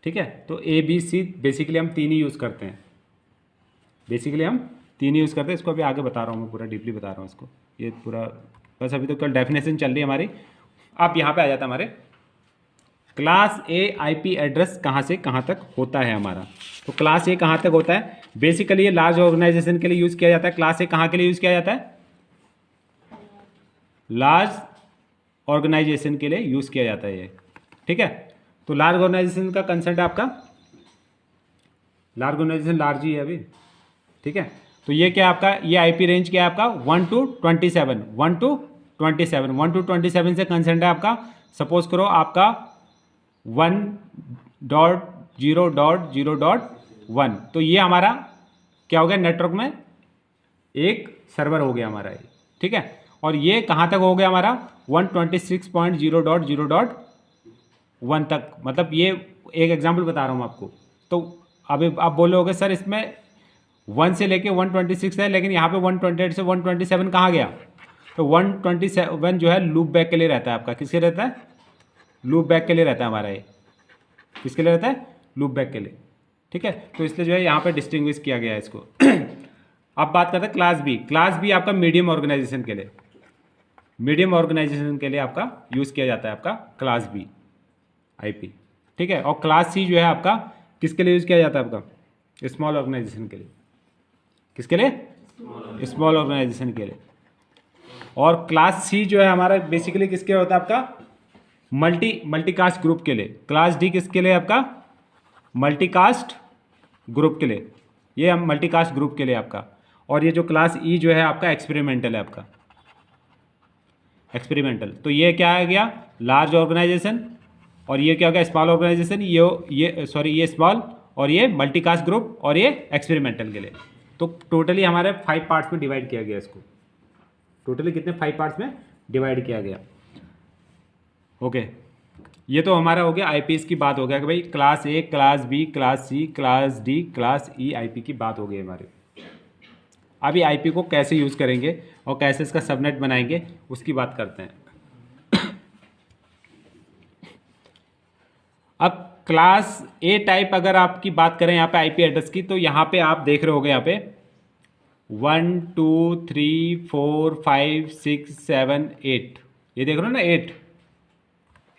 ठीक है। तो A B C बेसिकली हम 3 ही यूज़ करते हैं, बेसिकली हम 3 ही यूज़ करते हैं। इसको अभी आगे बता रहा हूँ मैं, पूरा डीपली बता रहा हूँ इसको, ये पूरा बस अभी तो कल डेफिनेशन चल रही है हमारी। आप यहाँ पे आ जाता है हमारे क्लास A IP एड्रेस कहाँ से कहाँ तक होता है हमारा। तो क्लास A कहाँ तक होता है, बेसिकली ये लार्ज ऑर्गेनाइजेशन के लिए यूज़ किया जाता है। क्लास A कहाँ के लिए यूज़ किया जाता है, लार्ज ऑर्गेनाइजेशन के लिए यूज़ किया जाता है ये, ठीक है। तो लार्ज ऑर्गेनाइजेशन का कंसेप्ट है आपका, लार्ज ऑर्गेनाइजेशन लार्ज ही है अभी, ठीक है। तो ये क्या आपका, ये IP रेंज क्या है आपका 1 to 27, 1 to 27, 1 to 27 से कंसेप्ट है आपका। सपोज करो आपका 0.0.1। तो ये हमारा क्या हो गया, नेटवर्क में एक सर्वर हो गया हमारा ये, ठीक है। और ये कहाँ तक हो गया हमारा, 126.0.0.1 तक। मतलब ये एक एग्जांपल बता रहा हूँ आपको। तो अभी आप बोलोगे सर इसमें 1 से लेके 126 है, लेकिन यहाँ पे 128 से 127 कहाँ गया। तो 127 जो है लूप बैक के लिए रहता है आपका। किसके रहता है, लूप बैक के लिए रहता है हमारा ये। किसके लिए रहता है, लूप बैक के लिए, ठीक है। तो इसलिए जो है यहाँ पे डिस्टिंग्विश किया गया है इसको। अब बात करते हैं क्लास बी। क्लास बी आपका मीडियम ऑर्गेनाइजेशन के लिए, मीडियम ऑर्गेनाइजेशन के लिए आपका यूज़ किया जाता है आपका क्लास बी आईपी, ठीक है। और क्लास सी जो है आपका किसके लिए यूज़ किया जाता है, आपका स्मॉल ऑर्गेनाइजेशन के लिए। किसके लिए, स्मॉल ऑर्गेनाइजेशन के लिए। और क्लास सी जो है हमारा बेसिकली किसके लिए होता है, आपका मल्टीकास्ट ग्रुप के लिए। क्लास डी किसके लिए, आपका मल्टीकास्ट ग्रुप के लिए। ये हम मल्टीकास्ट ग्रुप के लिए आपका। और ये जो क्लास ई जो है आपका एक्सपेरिमेंटल है, आपका एक्सपेरिमेंटल। तो ये क्या आ गया, लार्ज ऑर्गेनाइजेशन। और ये क्या हो गया, स्मॉल ऑर्गेनाइजेशन। ये स्मॉल, और ये मल्टीकास्ट ग्रुप, और ये एक्सपेरिमेंटल के लिए। तो टोटली हमारे 5 पार्ट्स में डिवाइड किया गया इसको। टोटली कितने 5 पार्ट्स में डिवाइड किया गया। ओके, ये तो हमारा हो गया आईपीएस की बात हो गया कि भाई class A, class B, class C, class D, class E IP की बात हो गई हमारी। अभी आईपी को कैसे यूज़ करेंगे और कैसे इसका सबनेट बनाएंगे उसकी बात करते हैं। अब क्लास ए टाइप अगर आपकी बात करें यहाँ पे आईपी एड्रेस की, तो यहाँ पे आप देख रहे होगे यहाँ पे 1 2 3 4 5 6 7 8, ये देख रहे हो ना, 8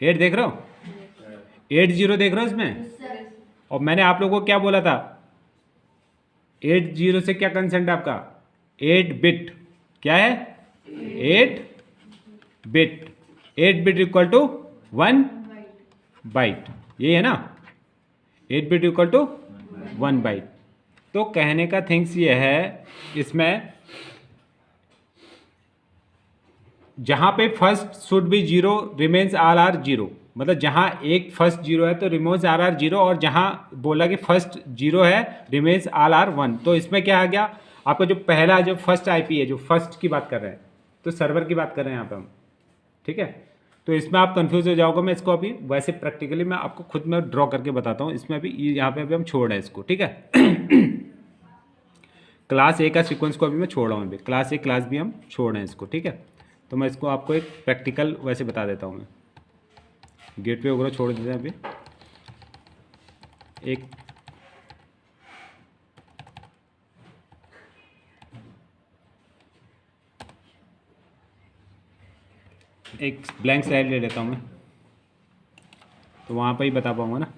देख रहे हो, 80 देख रहे हो इसमें। और मैंने आप लोगों को क्या बोला था, 80 से क्या कंसेंट है आपका, 8 बिट। क्या है, 8 bit. 8 bit equal to 1 byte, ये है ना, 8 बिट इक्वल टू 1 बाइट। तो कहने का थिंग्स ये है इसमें, जहाँ पे first should be 0 remains are 0। मतलब जहाँ एक फर्स्ट 0 है तो रिमेन्स आर 0, और जहाँ बोला कि फर्स्ट 0 है रिमेन्स आर 1। तो इसमें क्या आ गया आपका, जो पहला जो फर्स्ट आईपी है, जो फर्स्ट की बात कर रहे हैं, तो सर्वर की बात कर रहे हैं यहाँ पे हम, ठीक है। तो इसमें आप कंफ्यूज हो जाओगे। मैं इसको अभी वैसे प्रैक्टिकली मैं आपको खुद में ड्रॉ करके बताता हूँ। इसमें अभी यहाँ पे अभी हम छोड़ रहे हैं इसको, ठीक है। क्लास ए का सीक्वेंस को अभी मैं छोड़ रहा हूँ, अभी क्लास ए क्लास बी हम छोड़ रहे हैं इसको, ठीक है। तो मैं इसको आपको एक प्रैक्टिकल वैसे बता देता हूँ। मैं गेटवे वगैरह छोड़ देते हैं अभी। एक ब्लैंक स्लाइड ले लेता हूँ मैं, तो वहाँ पर ही बता पाऊँगा ना।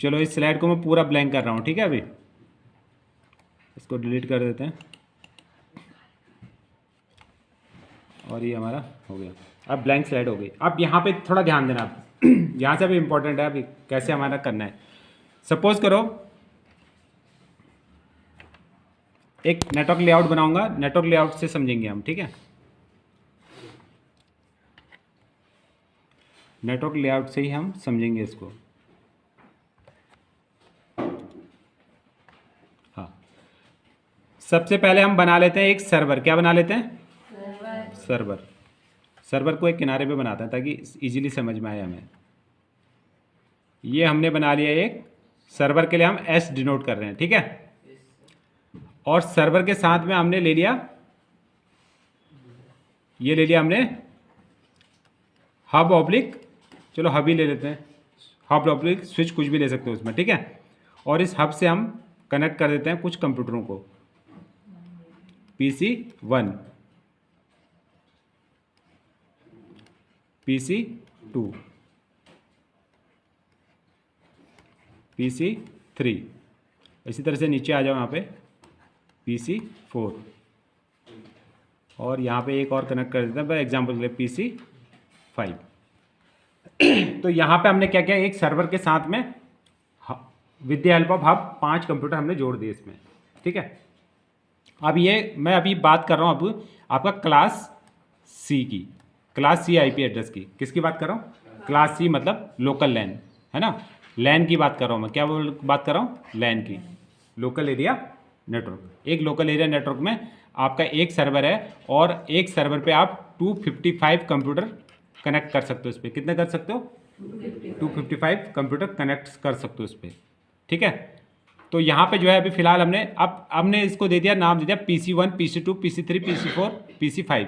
चलो इस स्लाइड को मैं पूरा ब्लैंक कर रहा हूँ, ठीक है। अभी इसको डिलीट कर देते हैं, और ये हमारा हो गया। अब ब्लैंक स्लाइड हो गई। अब यहाँ पे थोड़ा ध्यान देना आप, यहाँ से भी इम्पोर्टेंट है अभी कैसे हमारा करना है। सपोज करो एक नेटवर्क लेआउट बनाऊंगा, नेटवर्क लेआउट से समझेंगे हम, ठीक है। नेटवर्क लेआउट से ही हम समझेंगे इसको। हाँ, सबसे पहले हम बना लेते हैं एक सर्वर। क्या बना लेते हैं, सर्वर को एक किनारे पे बनाते हैं ताकि इजीली समझ में आए हमें। ये हमने बना लिया एक सर्वर के लिए, हम एस डिनोट कर रहे हैं, ठीक है। और सर्वर के साथ में हमने ले लिया, ये ले लिया हमने हब ऑब्लिक, चलो हब ही ले लेते हैं, हब ऑब्लिक स्विच कुछ भी ले सकते हो उसमें, ठीक है। और इस हब से हम कनेक्ट कर देते हैं कुछ कंप्यूटरों को, PC1, PC2, PC3। इसी तरह से नीचे आ जाओ यहाँ पे PC4, और यहाँ पे एक और कनेक्ट कर देते हैं बाय एग्जाम्पल के लिए PC5। तो यहाँ पे हमने क्या किया, एक सर्वर के साथ में with the help of hub 5 computer हमने जोड़ दिए इसमें, ठीक है। अब ये मैं अभी बात कर रहा हूँ अब आपका क्लास सी की, क्लास सी आईपी एड्रेस की। किसकी बात कर रहा हूँ, क्लास सी मतलब लोकल लैन, है ना। लैन की बात कर रहा हूँ मैं, क्या बात कर रहा हूँ, लैन की, लोकल एरिया नेटवर्क। एक लोकल एरिया नेटवर्क में आपका एक सर्वर है और एक सर्वर पे आप 255 कंप्यूटर कनेक्ट कर सकते हो इस पर। कितने कर सकते हो, 255 कंप्यूटर कनेक्ट कर सकते हो इस पर, ठीक है। तो यहाँ पे जो है अभी फिलहाल हमने इसको दे दिया, नाम दे दिया PC1, PC2, PC3, PC4, PC5।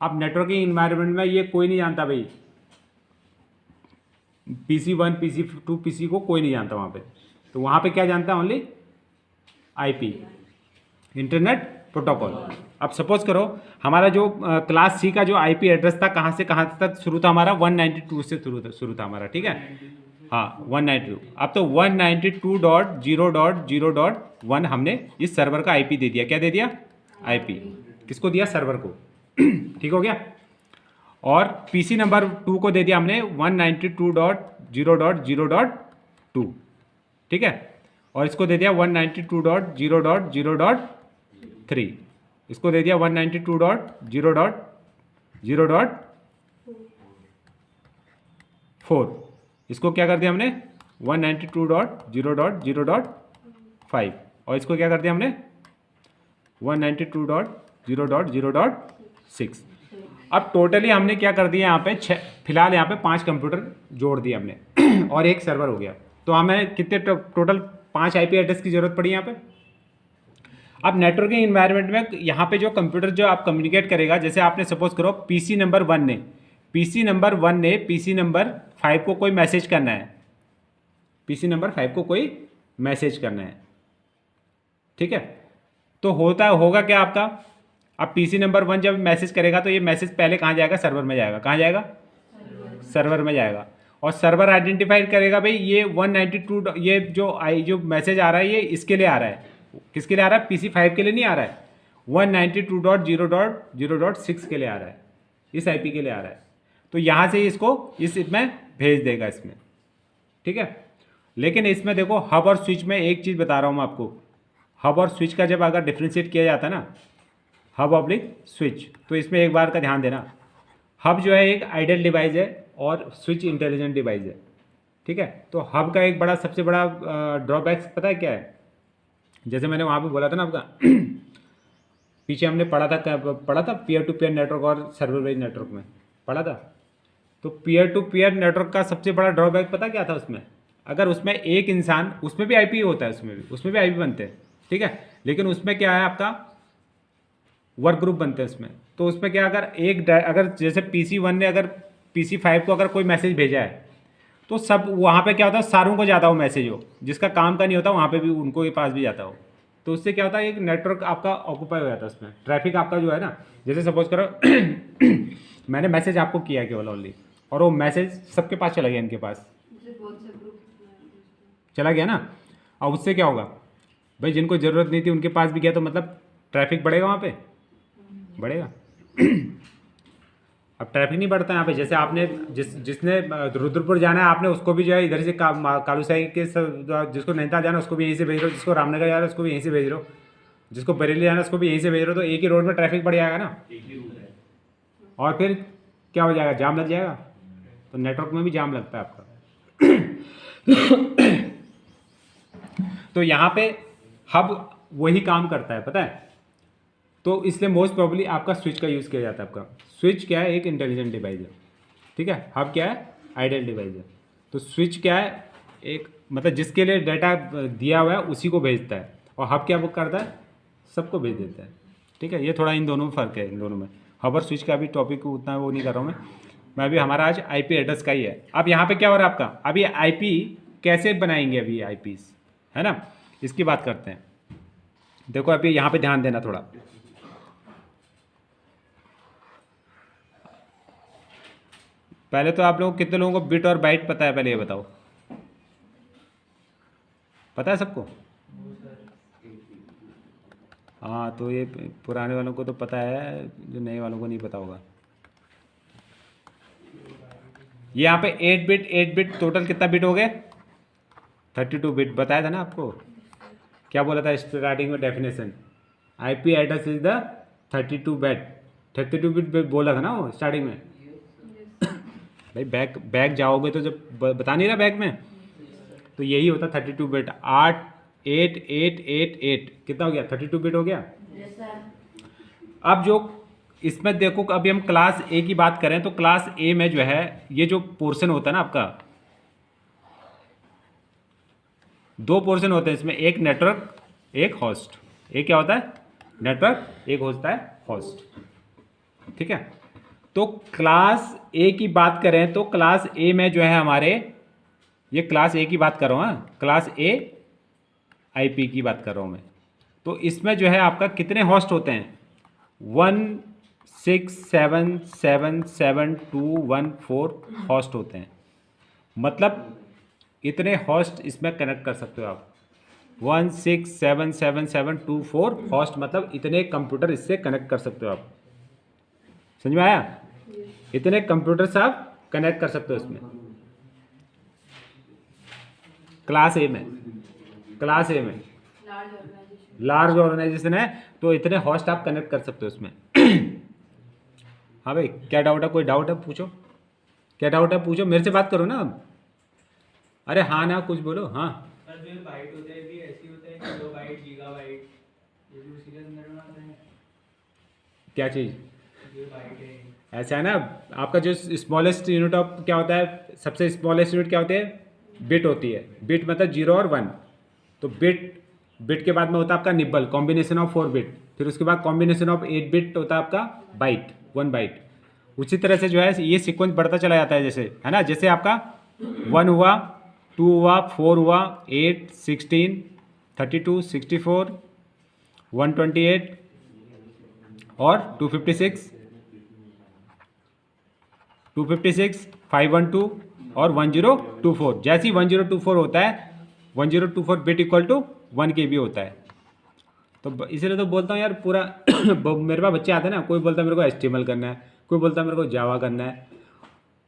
अब नेटवर्किंग इन्वायरमेंट में ये कोई नहीं जानता भाई, PC1, PC2, PC को कोई नहीं जानता वहाँ पे। तो वहाँ पे क्या जानता है, ओनली IP, इंटरनेट प्रोटोकॉल। अब सपोज करो हमारा जो क्लास सी का जो IP एड्रेस था, कहाँ से कहाँ तक शुरू था हमारा, 192 से शुरू था हमारा, ठीक है। हाँ 192। अब तो 192.0.0.1 हमने इस सर्वर का IP दे दिया। क्या दे दिया, IP किसको दिया, सर्वर को। ठीक हो गया। और PC नंबर 2 को दे दिया हमने 192.0.0.2, ठीक है। और इसको दे दिया 192.0.0.3, इसको दे दिया 192.0.0.4, इसको क्या कर दिया हमने 192.0.0.5, और इसको क्या कर दिया हमने 192.0.0.6। अब टोटली हमने क्या कर दिया यहाँ पे, फिलहाल यहाँ पे 5 कंप्यूटर जोड़ दिए हमने और एक सर्वर हो गया। तो हमें कितने टोटल 5 IP एड्रेस की जरूरत पड़ी यहाँ पे। अब नेटवर्किंग इन्वायरमेंट में यहाँ पे जो कंप्यूटर जो आप कम्युनिकेट करेगा, जैसे आपने सपोज करो PC नंबर 1 ने PC नंबर 5 को कोई मैसेज करना है, PC नंबर 5 को कोई मैसेज करना है, ठीक है। तो होगा क्या आपका, अब PC नंबर 1 जब मैसेज करेगा तो ये मैसेज पहले कहाँ जाएगा, सर्वर में जाएगा। कहाँ जाएगा, सर्वर में जाएगा। और सर्वर आइडेंटिफाई करेगा भाई ये 192, ये जो मैसेज आ रहा है ये इसके लिए आ रहा है। किसके लिए आ रहा है, PC5 के लिए नहीं आ रहा है, 192.0.0.6 के लिए आ रहा है, इस IP के लिए आ रहा है। तो यहाँ से इसको इसमें भेज देगा इसमें, ठीक है। लेकिन इसमें देखो हब और स्विच में एक चीज़ बता रहा हूँ मैं आपको, हब और स्विच का जब अगर डिफ्रेंशिएट किया जाता है ना, हब ऑब्लिक स्विच, तो इसमें एक बार का ध्यान देना, हब जो है एक आइडल डिवाइस है और स्विच इंटेलिजेंट डिवाइस है, ठीक है। तो हब का एक बड़ा सबसे बड़ा ड्रॉबैक्स पता है क्या है, जैसे मैंने वहाँ पे बोला था ना आपका पीछे हमने पढ़ा था पीयर टू पीयर नेटवर्क और सर्वर बेस्ड नेटवर्क में पढ़ा था। तो पीयर टू पीयर नेटवर्क का सबसे बड़ा ड्रॉबैक पता क्या था उसमें, अगर उसमें एक इंसान, उसमें भी IP होता है, उसमें भी IP बनते हैं, ठीक है। लेकिन उसमें क्या है आपका वर्क ग्रुप बनते हैं उसमें। तो उसमें क्या, अगर जैसे PC1 ने अगर PC5 को अगर कोई मैसेज भेजा है तो सब वहाँ पे क्या होता है, सारों को जाता हो मैसेज हो, जिसका काम का नहीं होता वहाँ पे भी उनको के पास भी जाता हो। तो उससे क्या होता है, एक नेटवर्क आपका ऑक्यूपाई हो जाता है उसमें, ट्रैफिक आपका जो है ना, जैसे सपोज करो मैंने मैसेज आपको किया केवल ओनली, और वो मैसेज सबके पास चला गया, इनके पास चला गया ना। अब उससे क्या होगा भाई, जिनको ज़रूरत नहीं थी उनके पास भी गया, तो मतलब ट्रैफिक बढ़ेगा वहाँ पे, बढ़ेगा। अब ट्रैफिक नहीं बढ़ता यहाँ पे, जैसे आपने जिसने रुद्रपुर जाना है आपने उसको भी जो है इधर से कालूसाई के जिसको नैनीताल जाना है उसको भी यहीं से भेज रहे हो, जिसको रामनगर जाना है उसको भी यहीं से भेज रहे हो, जिसको बरेली जाना है उसको भी यहीं से भेज रहे हो। तो एक ही रोड में ट्रैफिक बढ़ जाएगा ना, और फिर क्या हो जाएगा, जाम लग जाएगा। तो नेटवर्क में भी जाम लगता है आपका। तो यहाँ पे हब वही काम करता है, पता है। तो इसलिए मोस्ट प्रोबेबली आपका स्विच का यूज़ किया जाता है। आपका स्विच क्या है, एक इंटेलिजेंट डिवाइस है, ठीक है। हब क्या है, आइडल डिवाइस है। तो स्विच क्या है, एक मतलब जिसके लिए डाटा दिया हुआ है उसी को भेजता है, और हब क्या बुक करता है, सबको भेज देता है, ठीक है। ये थोड़ा इन दोनों में फ़र्क है, इन दोनों में। हब और स्विच का भी टॉपिक उतना वो नहीं कर रहा हूँ मैं अभी हमारा आज IP एड्रेस का ही है। अब यहाँ पे क्या हो रहा है आपका, अभी IP कैसे बनाएंगे, अभी IPs है ना, इसकी बात करते हैं। देखो अभी यहाँ पे ध्यान देना थोड़ा, पहले तो आप लोग कितने लोगों को बिट और बाइट पता है, पहले ये बताओ, पता है सबको। हाँ तो ये पुराने वालों को तो पता है, जो नए वालों को नहीं पता होगा। ये यहाँ पे 8 बिट टोटल कितना बिट हो गए, 32 बिट बताया था ना आपको। क्या बोला था स्टार्टिंग में definition, IP address is the 32 bit बोला था ना वो स्टार्टिंग में। भाई बैक बैक जाओगे तो जब बता नहीं रहा बैक में, तो यही होता 32 बिट। 8 8 8 8 8 कितना हो गया, 32 बिट हो गया। अब जो इसमें देखो, अभी हम क्लास ए की बात करें तो क्लास ए में जो है ये जो पोर्शन होता है ना आपका, दो पोर्शन होते हैं इसमें, एक नेटवर्क एक होस्ट। एक क्या होता है, नेटवर्क, एक होता है होस्ट। ठीक है, तो क्लास ए की बात करें तो क्लास ए में जो है हमारे, ये क्लास ए की बात कर रहा हूँ, हाँ क्लास ए आईपी की बात कर रहा हूँ मैं। तो इसमें जो है आपका कितने होस्ट होते हैं, 167777214 होस्ट होते हैं। मतलब इतने होस्ट इसमें कनेक्ट कर सकते हो आप। 1677724 होस्ट, मतलब इतने कंप्यूटर इससे कनेक्ट कर सकते हो आप। समझ में आया, इतने कंप्यूटर से आप कनेक्ट कर सकते हो इसमें, क्लास ए में। क्लास ए में लार्ज ऑर्गेनाइजेशन है तो इतने होस्ट आप कनेक्ट कर सकते हो इसमें। हाँ भाई, क्या डाउट है, कोई डाउट है पूछो, क्या डाउट है पूछो, मेरे से बात करो ना अब। अरे हाँ ना, कुछ बोलो। हाँ सर, जो बाइट होते हैं भी ऐसे होते हैं, किलोबाइट, गीगाबाइट, ये भी उसी के अंदर में आते हैं। क्या चीज़, ये बाइट है। ऐसा है ना, आपका जो स्मॉलेस्ट यूनिट ऑफ क्या होता है, सबसे स्मॉलेस्ट यूनिट क्या होते हैं, बिट होती है। बिट मतलब 0 और 1। तो बिट, बिट के बाद में होता है आपका निब्बल, कॉम्बिनेशन ऑफ 4 बिट। फिर उसके बाद कॉम्बिनेशन ऑफ 8 बिट होता है आपका बाइट, 1 बाइट। उसी तरह से जो है ये सीक्वेंस बढ़ता चला जाता है, जैसे है ना, जैसे आपका 1 हुआ, 2 हुआ, 4 हुआ, 8, 16, 32, 64, 128 और 256, 512 और 1024। जैसे ही 1024 होता है, 1024 बिट इक्वल टू 1 KB होता है। तो इसलिए तो बोलता हूँ यार पूरा मेरे पास बच्चे आते हैं ना, कोई बोलता है मेरे को HTML करना है, कोई बोलता है मेरे को जावा करना है।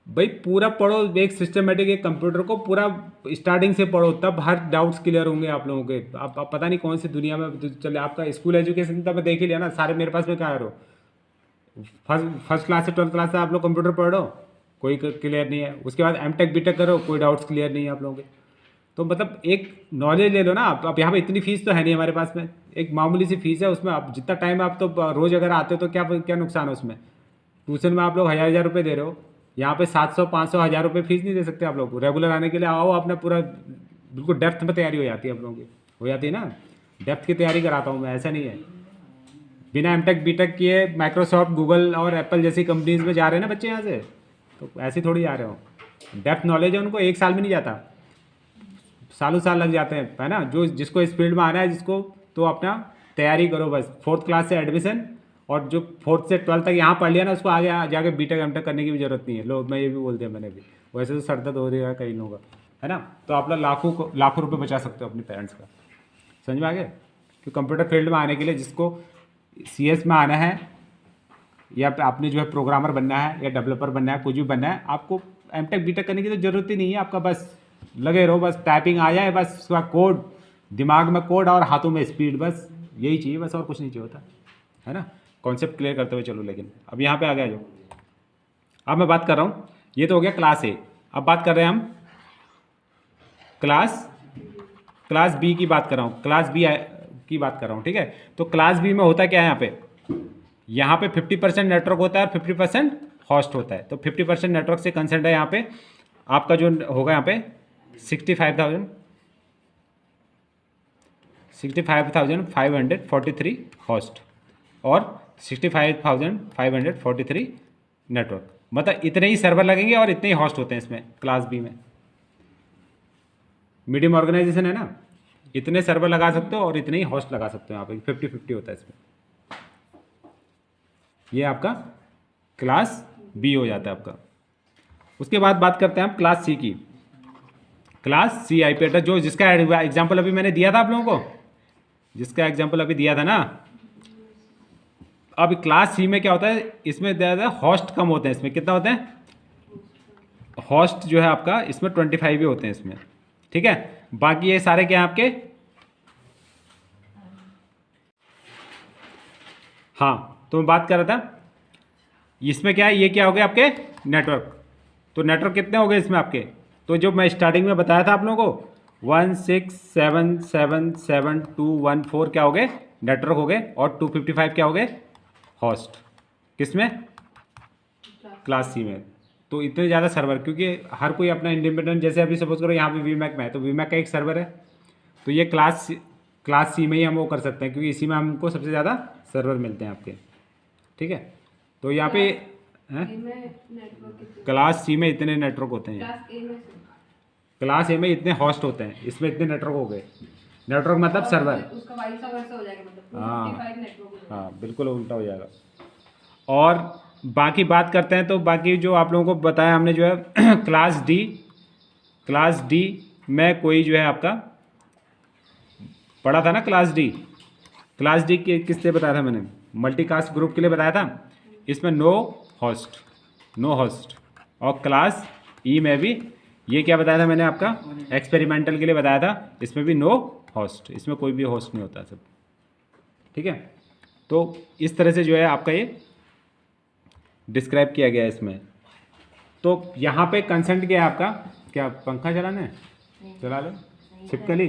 भाई पूरा पढ़ो, एक सिस्टमेटिक एक कंप्यूटर को पूरा स्टार्टिंग से पढ़ो, तब हर डाउट्स क्लियर होंगे आप लोगों के। आप पता नहीं कौन सी दुनिया में चले, आपका स्कूल एजुकेशन तो मैं देख ही लिया ना, सारे मेरे पास में क्या रहो, फर्स्ट क्लास से 12th क्लास से आप लोग कंप्यूटर पढ़ रहे हो, कोई क्लियर नहीं है। उसके बाद M.Tech B.Tech करो, कोई डाउट्स क्लियर नहीं है आप लोगों के। तो मतलब एक नॉलेज ले लो ना आप। अब यहाँ पे इतनी फीस तो है नहीं हमारे पास में, एक मामूली सी फीस है, उसमें आप जितना टाइम आप तो रोज़ अगर आते हो तो क्या क्या नुकसान है उसमें। ट्यूशन में आप लोग हज़ार रुपये दे रहे हो, यहाँ पे 700 500 1000 रुपये फीस नहीं दे सकते आप लोग। रेगुलर आने के लिए आओ, अपना पूरा बिल्कुल डेप्थ में तैयारी हो जाती है आप लोगों की, हो जाती है ना, डेप्थ की तैयारी कराता हूँ मैं, ऐसा नहीं है। बिना M.Tech B.Tech किए माइक्रोसॉफ्ट, गूगल और एप्पल जैसी कंपनीज में जा रहे हैं ना बच्चे यहाँ से, तो ऐसे थोड़ी जा रहे हो। डेप्थ नॉलेज है उनको, एक साल में नहीं जाता, सालों साल लग जाते हैं, है ना। जो जिसको इस फील्ड में आना है, जिसको, तो अपना तैयारी करो बस। 4th क्लास से एडमिशन, और जो 4th से 12th तक यहाँ पढ़ लिया ना, उसको आगे जाके B.Tech M.Tech करने की भी जरूरत नहीं है। लोग, मैं ये भी बोल दिया मैंने भी, वैसे तो सरदर्द हो रहा है कई लोगों का, है ना। तो आप लोग लाखों रुपये बचा सकते हो अपने पेरेंट्स का। समझ में आ गया। कि कंप्यूटर फील्ड में आने के लिए जिसको CS में आना है, या आपने जो है प्रोग्रामर बनना है या डेवलपर बनना है, कुछ भी बनना है, आपको M.Tech B.Tech करने की तो ज़रूरत ही नहीं है। आपका बस लगे रहो, बस टाइपिंग आ जाए, बस उसका कोड, दिमाग में कोड और हाथों में स्पीड, बस यही चाहिए, बस और कुछ नहीं चाहिए होता, है ना। कॉन्सेप्ट क्लियर करते हुए चलो। लेकिन अब यहाँ पे आ गया जो, अब मैं बात कर रहा हूँ, ये तो हो गया क्लास ए। अब बात कर रहे हैं हम क्लास B की बात कर रहा हूँ, क्लास B की बात कर रहा हूँ, ठीक है। तो क्लास B में होता क्या है, यहाँ पे 50% नेटवर्क होता है और 50% होस्ट होता है। तो 50% नेटवर्क से कंसर्न है यहाँ पे, आपका जो होगा यहाँ पे 65,543 होस्ट और 65,543 नेटवर्क। मतलब इतने ही सर्वर लगेंगे और इतने ही होस्ट होते हैं इसमें, क्लास B में। मीडियम ऑर्गेनाइजेशन है ना, इतने सर्वर लगा सकते हो और इतने ही होस्ट लगा सकते हो। यहाँ पे 50-50 होता है इसमें। ये आपका क्लास B हो जाता है आपका। उसके बाद बात करते हैं हम क्लास C की। क्लास C IP एड्रेस, जो जिसका एग्जांपल अभी मैंने दिया था आप लोगों को, जिसका एग्जांपल अभी दिया था ना। अब क्लास C में क्या होता है, इसमें ज़्यादा होस्ट कम होते हैं। इसमें कितना होते हैं होस्ट, जो है आपका इसमें 25 ही होते हैं इसमें, ठीक है। बाकी ये सारे क्या हैं आपके, हाँ, तो मैं बात कर रहा था इसमें क्या है, ये क्या हो गया आपके नेटवर्क, तो नेटवर्क कितने हो गए इसमें आपके? तो जो मैं स्टार्टिंग में बताया था आप लोगों को 167777214 क्या हो गए? नेटवर्क हो गए। और 255 क्या हो गए? होस्ट। किसमें? क्लास सी में। तो इतने ज़्यादा सर्वर, क्योंकि हर कोई अपना इंडिपेंडेंट, जैसे अभी सपोज करो यहाँ पे वीमैक में है तो वीमैक का एक सर्वर है, तो ये क्लास सी में ही हम वो कर सकते हैं, क्योंकि इसी में हमको सबसे ज़्यादा सर्वर मिलते हैं आपके। ठीक है, तो यहाँ पे क्लास सी में इतने नेटवर्क होते हैं, क्लास ए में इतने होस्ट होते हैं, इसमें इतने नेटवर्क हो गए। नेटवर्क मतलब सर्वर। उसका वाइस वर्सा हो जाएगा, मतलब हाँ 255 नेटवर्क हो जाएगा। हाँ, बिल्कुल उल्टा हो जाएगा। और बाकी बात करते हैं, तो बाकी जो आप लोगों को बताया हमने जो है क्लास डी में कोई जो है आपका पढ़ा था ना, क्लास डी किस लिए बताया था मैंने? मल्टीकास्ट ग्रुप के लिए बताया था। इसमें नो होस्ट। और क्लास ई में भी ये क्या बताया था मैंने आपका? एक्सपेरिमेंटल के लिए बताया था, इसमें भी नो होस्ट, इसमें कोई भी होस्ट नहीं होता सब। ठीक है, तो इस तरह से जो है आपका ये डिस्क्राइब किया गया है इसमें। तो यहाँ पे कंसेंट क्या है आपका? क्या पंखा चलाना है? चला लो। छिपकली,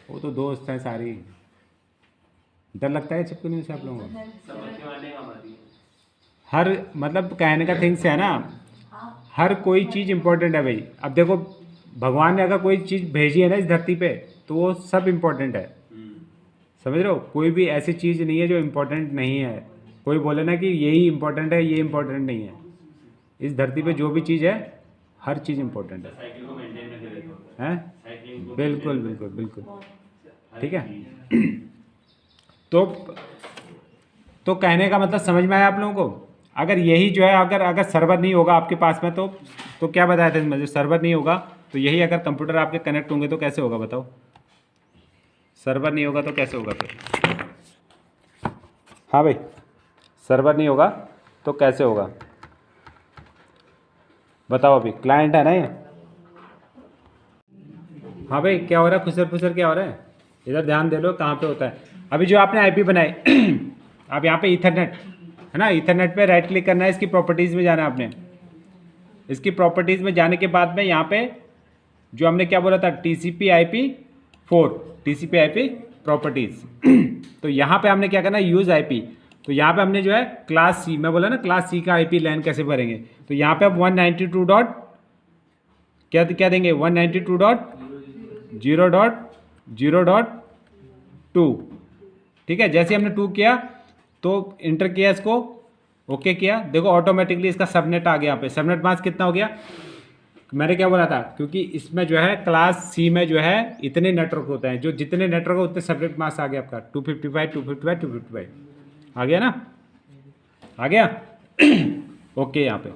वो तो दोस्त हैं सारी। डर लगता है छिपकलियों से आप लोगों को? हर मतलब कहने का थिंग्स है ना, हर कोई चीज़ इंपॉर्टेंट है भाई। अब देखो, भगवान ने अगर कोई चीज़ भेजी है ना इस धरती पे, तो वो सब इम्पोर्टेंट है। समझ रहे हो? कोई भी ऐसी चीज़ नहीं है जो इम्पोर्टेंट नहीं है। कोई बोले ना कि यही इम्पोर्टेंट है, ये इम्पोर्टेंट नहीं है। इस धरती पे जो भी चीज़ है, हर चीज़ इम्पोर्टेंट है। हैं? बिल्कुल। ठीक है। तो कहने का मतलब समझ में आया आप लोगों को? अगर यही जो है, अगर सर्वर नहीं होगा आपके पास में, तो क्या बताया था इसमें? जो सर्वर नहीं होगा तो यही, अगर कंप्यूटर आपके कनेक्ट होंगे तो कैसे होगा बताओ? सर्वर नहीं होगा तो कैसे होगा फिर? हाँ भाई, सर्वर नहीं होगा तो कैसे होगा बताओ? अभी क्लाइंट है ना ये। हाँ भाई, क्या हो रहा है? खुसर क्या हो रहा है? इधर ध्यान दे लो, कहाँ पे होता है। अभी जो आपने आईपी बनाई अब यहाँ पे ईथरनेट है ना, ईथरनेट पे राइट क्लिक करना है, इसकी प्रॉपर्टीज़ में जाना है आपने। इसकी प्रॉपर्टीज़ में जाने के बाद में यहाँ पे जो हमने क्या बोला था, TCP/IP4 प्रॉपर्टीज़ तो यहाँ पे हमने क्या करना है, यूज़ आईपी। तो यहाँ पे हमने जो है क्लास सी, मैं बोला ना क्लास सी का आईपी लैन कैसे भरेंगे, तो यहाँ पे आप 192 डॉट क्या देंगे, 192.0.0.2। ठीक है, जैसे हमने 2 किया तो इंटर किया इसको, ओके किया, देखो ऑटोमेटिकली इसका सबनेट आ गया। यहाँ पे सबनेट मास्क कितना हो गया? मैंने क्या बोला था, क्योंकि इसमें जो है क्लास सी में जो है इतने नेटवर्क होते हैं, जो जितने नेटवर्क हो उतने सबनेट मास्क आ गया आपका 255 आ गया ना, आ गया ओके यहाँ पे।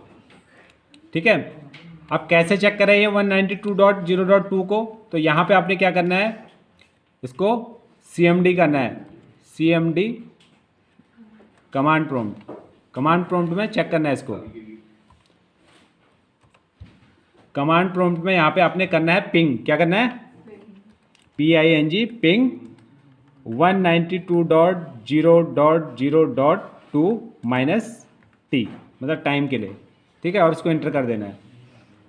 ठीक है, अब कैसे चेक करें ये 192.0.2 को? तो यहाँ पे आपने क्या करना है, इसको CMD करना है, CMD कमांड प्रॉम्प्ट में चेक करना है इसको। कमांड प्रॉम्प्ट में यहाँ पे आपने करना है पिंग, क्या करना है, PING पिंग 192.0.0.2 मतलब टाइम के लिए। ठीक है, और इसको एंटर कर देना है।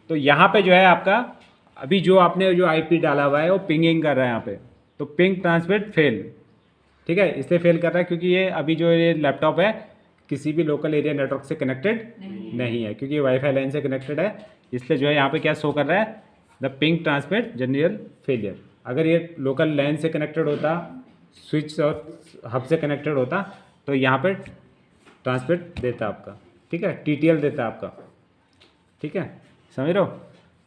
तो यहाँ पे जो है आपका अभी जो आपने जो आईपी डाला हुआ है वो पिंगिंग कर रहा है यहाँ पे, तो पिंग ट्रांसमिट फेल। ठीक है, इसलिए फेल कर रहा है क्योंकि ये अभी जो ये लैपटॉप है किसी भी लोकल एरिया नेटवर्क से कनेक्टेड नहीं है, क्योंकि वाईफाई लाइन से कनेक्टेड है, इसलिए जो है यहाँ पे क्या शो कर रहा है, the ping transmit general failure. अगर ये लोकल लैन से कनेक्टेड होता, स्विच और हब से कनेक्टेड होता, तो यहाँ पे ट्रांसमिट देता आपका। ठीक है, TTL देता आपका। ठीक है, समझ रहे हो?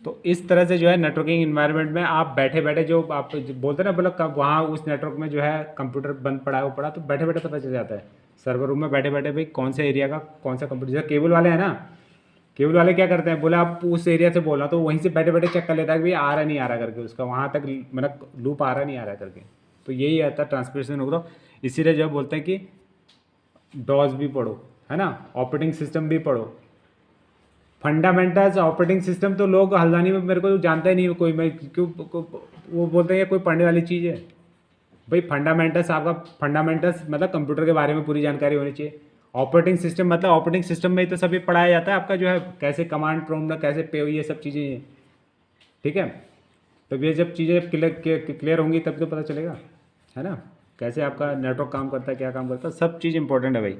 तो इस तरह से जो है नेटवर्किंग इन्वायरमेंट में आप बैठे बैठे जो आप बोलते हैं ना, बोला कब वहाँ उस नेटवर्क में जो है कंप्यूटर बंद पड़ा है, वो पड़ा, तो बैठे बैठे पता चल जाता है सर्वर रूम में बैठे बैठे भाई कौन से एरिया का कौन सा कंप्यूटर। जैसे केबल वाले हैं ना, केबल वाले क्या करते हैं, बोले आप उस एरिया से बोला तो वहीं से बैठे बैठे चेक कर लेता है कि भाई आ रहा नहीं आ रहा करके, उसका वहाँ तक मतलब लूप आ रहा नहीं आ रहा करके। तो यही आता है ट्रांसमिशन हो रहा। इसीलिए जो बोलते हैं कि डॉस भी पढ़ो, है ना, ऑपरेटिंग सिस्टम भी पढ़ो। फंडामेंटल्स ऑपरेटिंग सिस्टम तो लोग हल्द्वानी में मेरे को जानता ही नहीं कोई, मैं क्यों वो बोलते हैं कोई पढ़ने वाली चीज़ है भाई। फंडामेंटल्स आपका फंडामेंटल्स मतलब कंप्यूटर के बारे में पूरी जानकारी होनी चाहिए। ऑपरेटिंग सिस्टम मतलब ऑपरेटिंग सिस्टम में ही तो सभी पढ़ाया जाता है आपका जो है कैसे कमांड प्रॉम्प्ट कैसे पे ये सब चीज़ें, ठीक है। तो ये जब चीज़ें क्लियर होंगी तब तो पता चलेगा, है ना, कैसे आपका नेटवर्क काम करता है, क्या काम करता है, सब चीज़ इंपॉर्टेंट है भाई।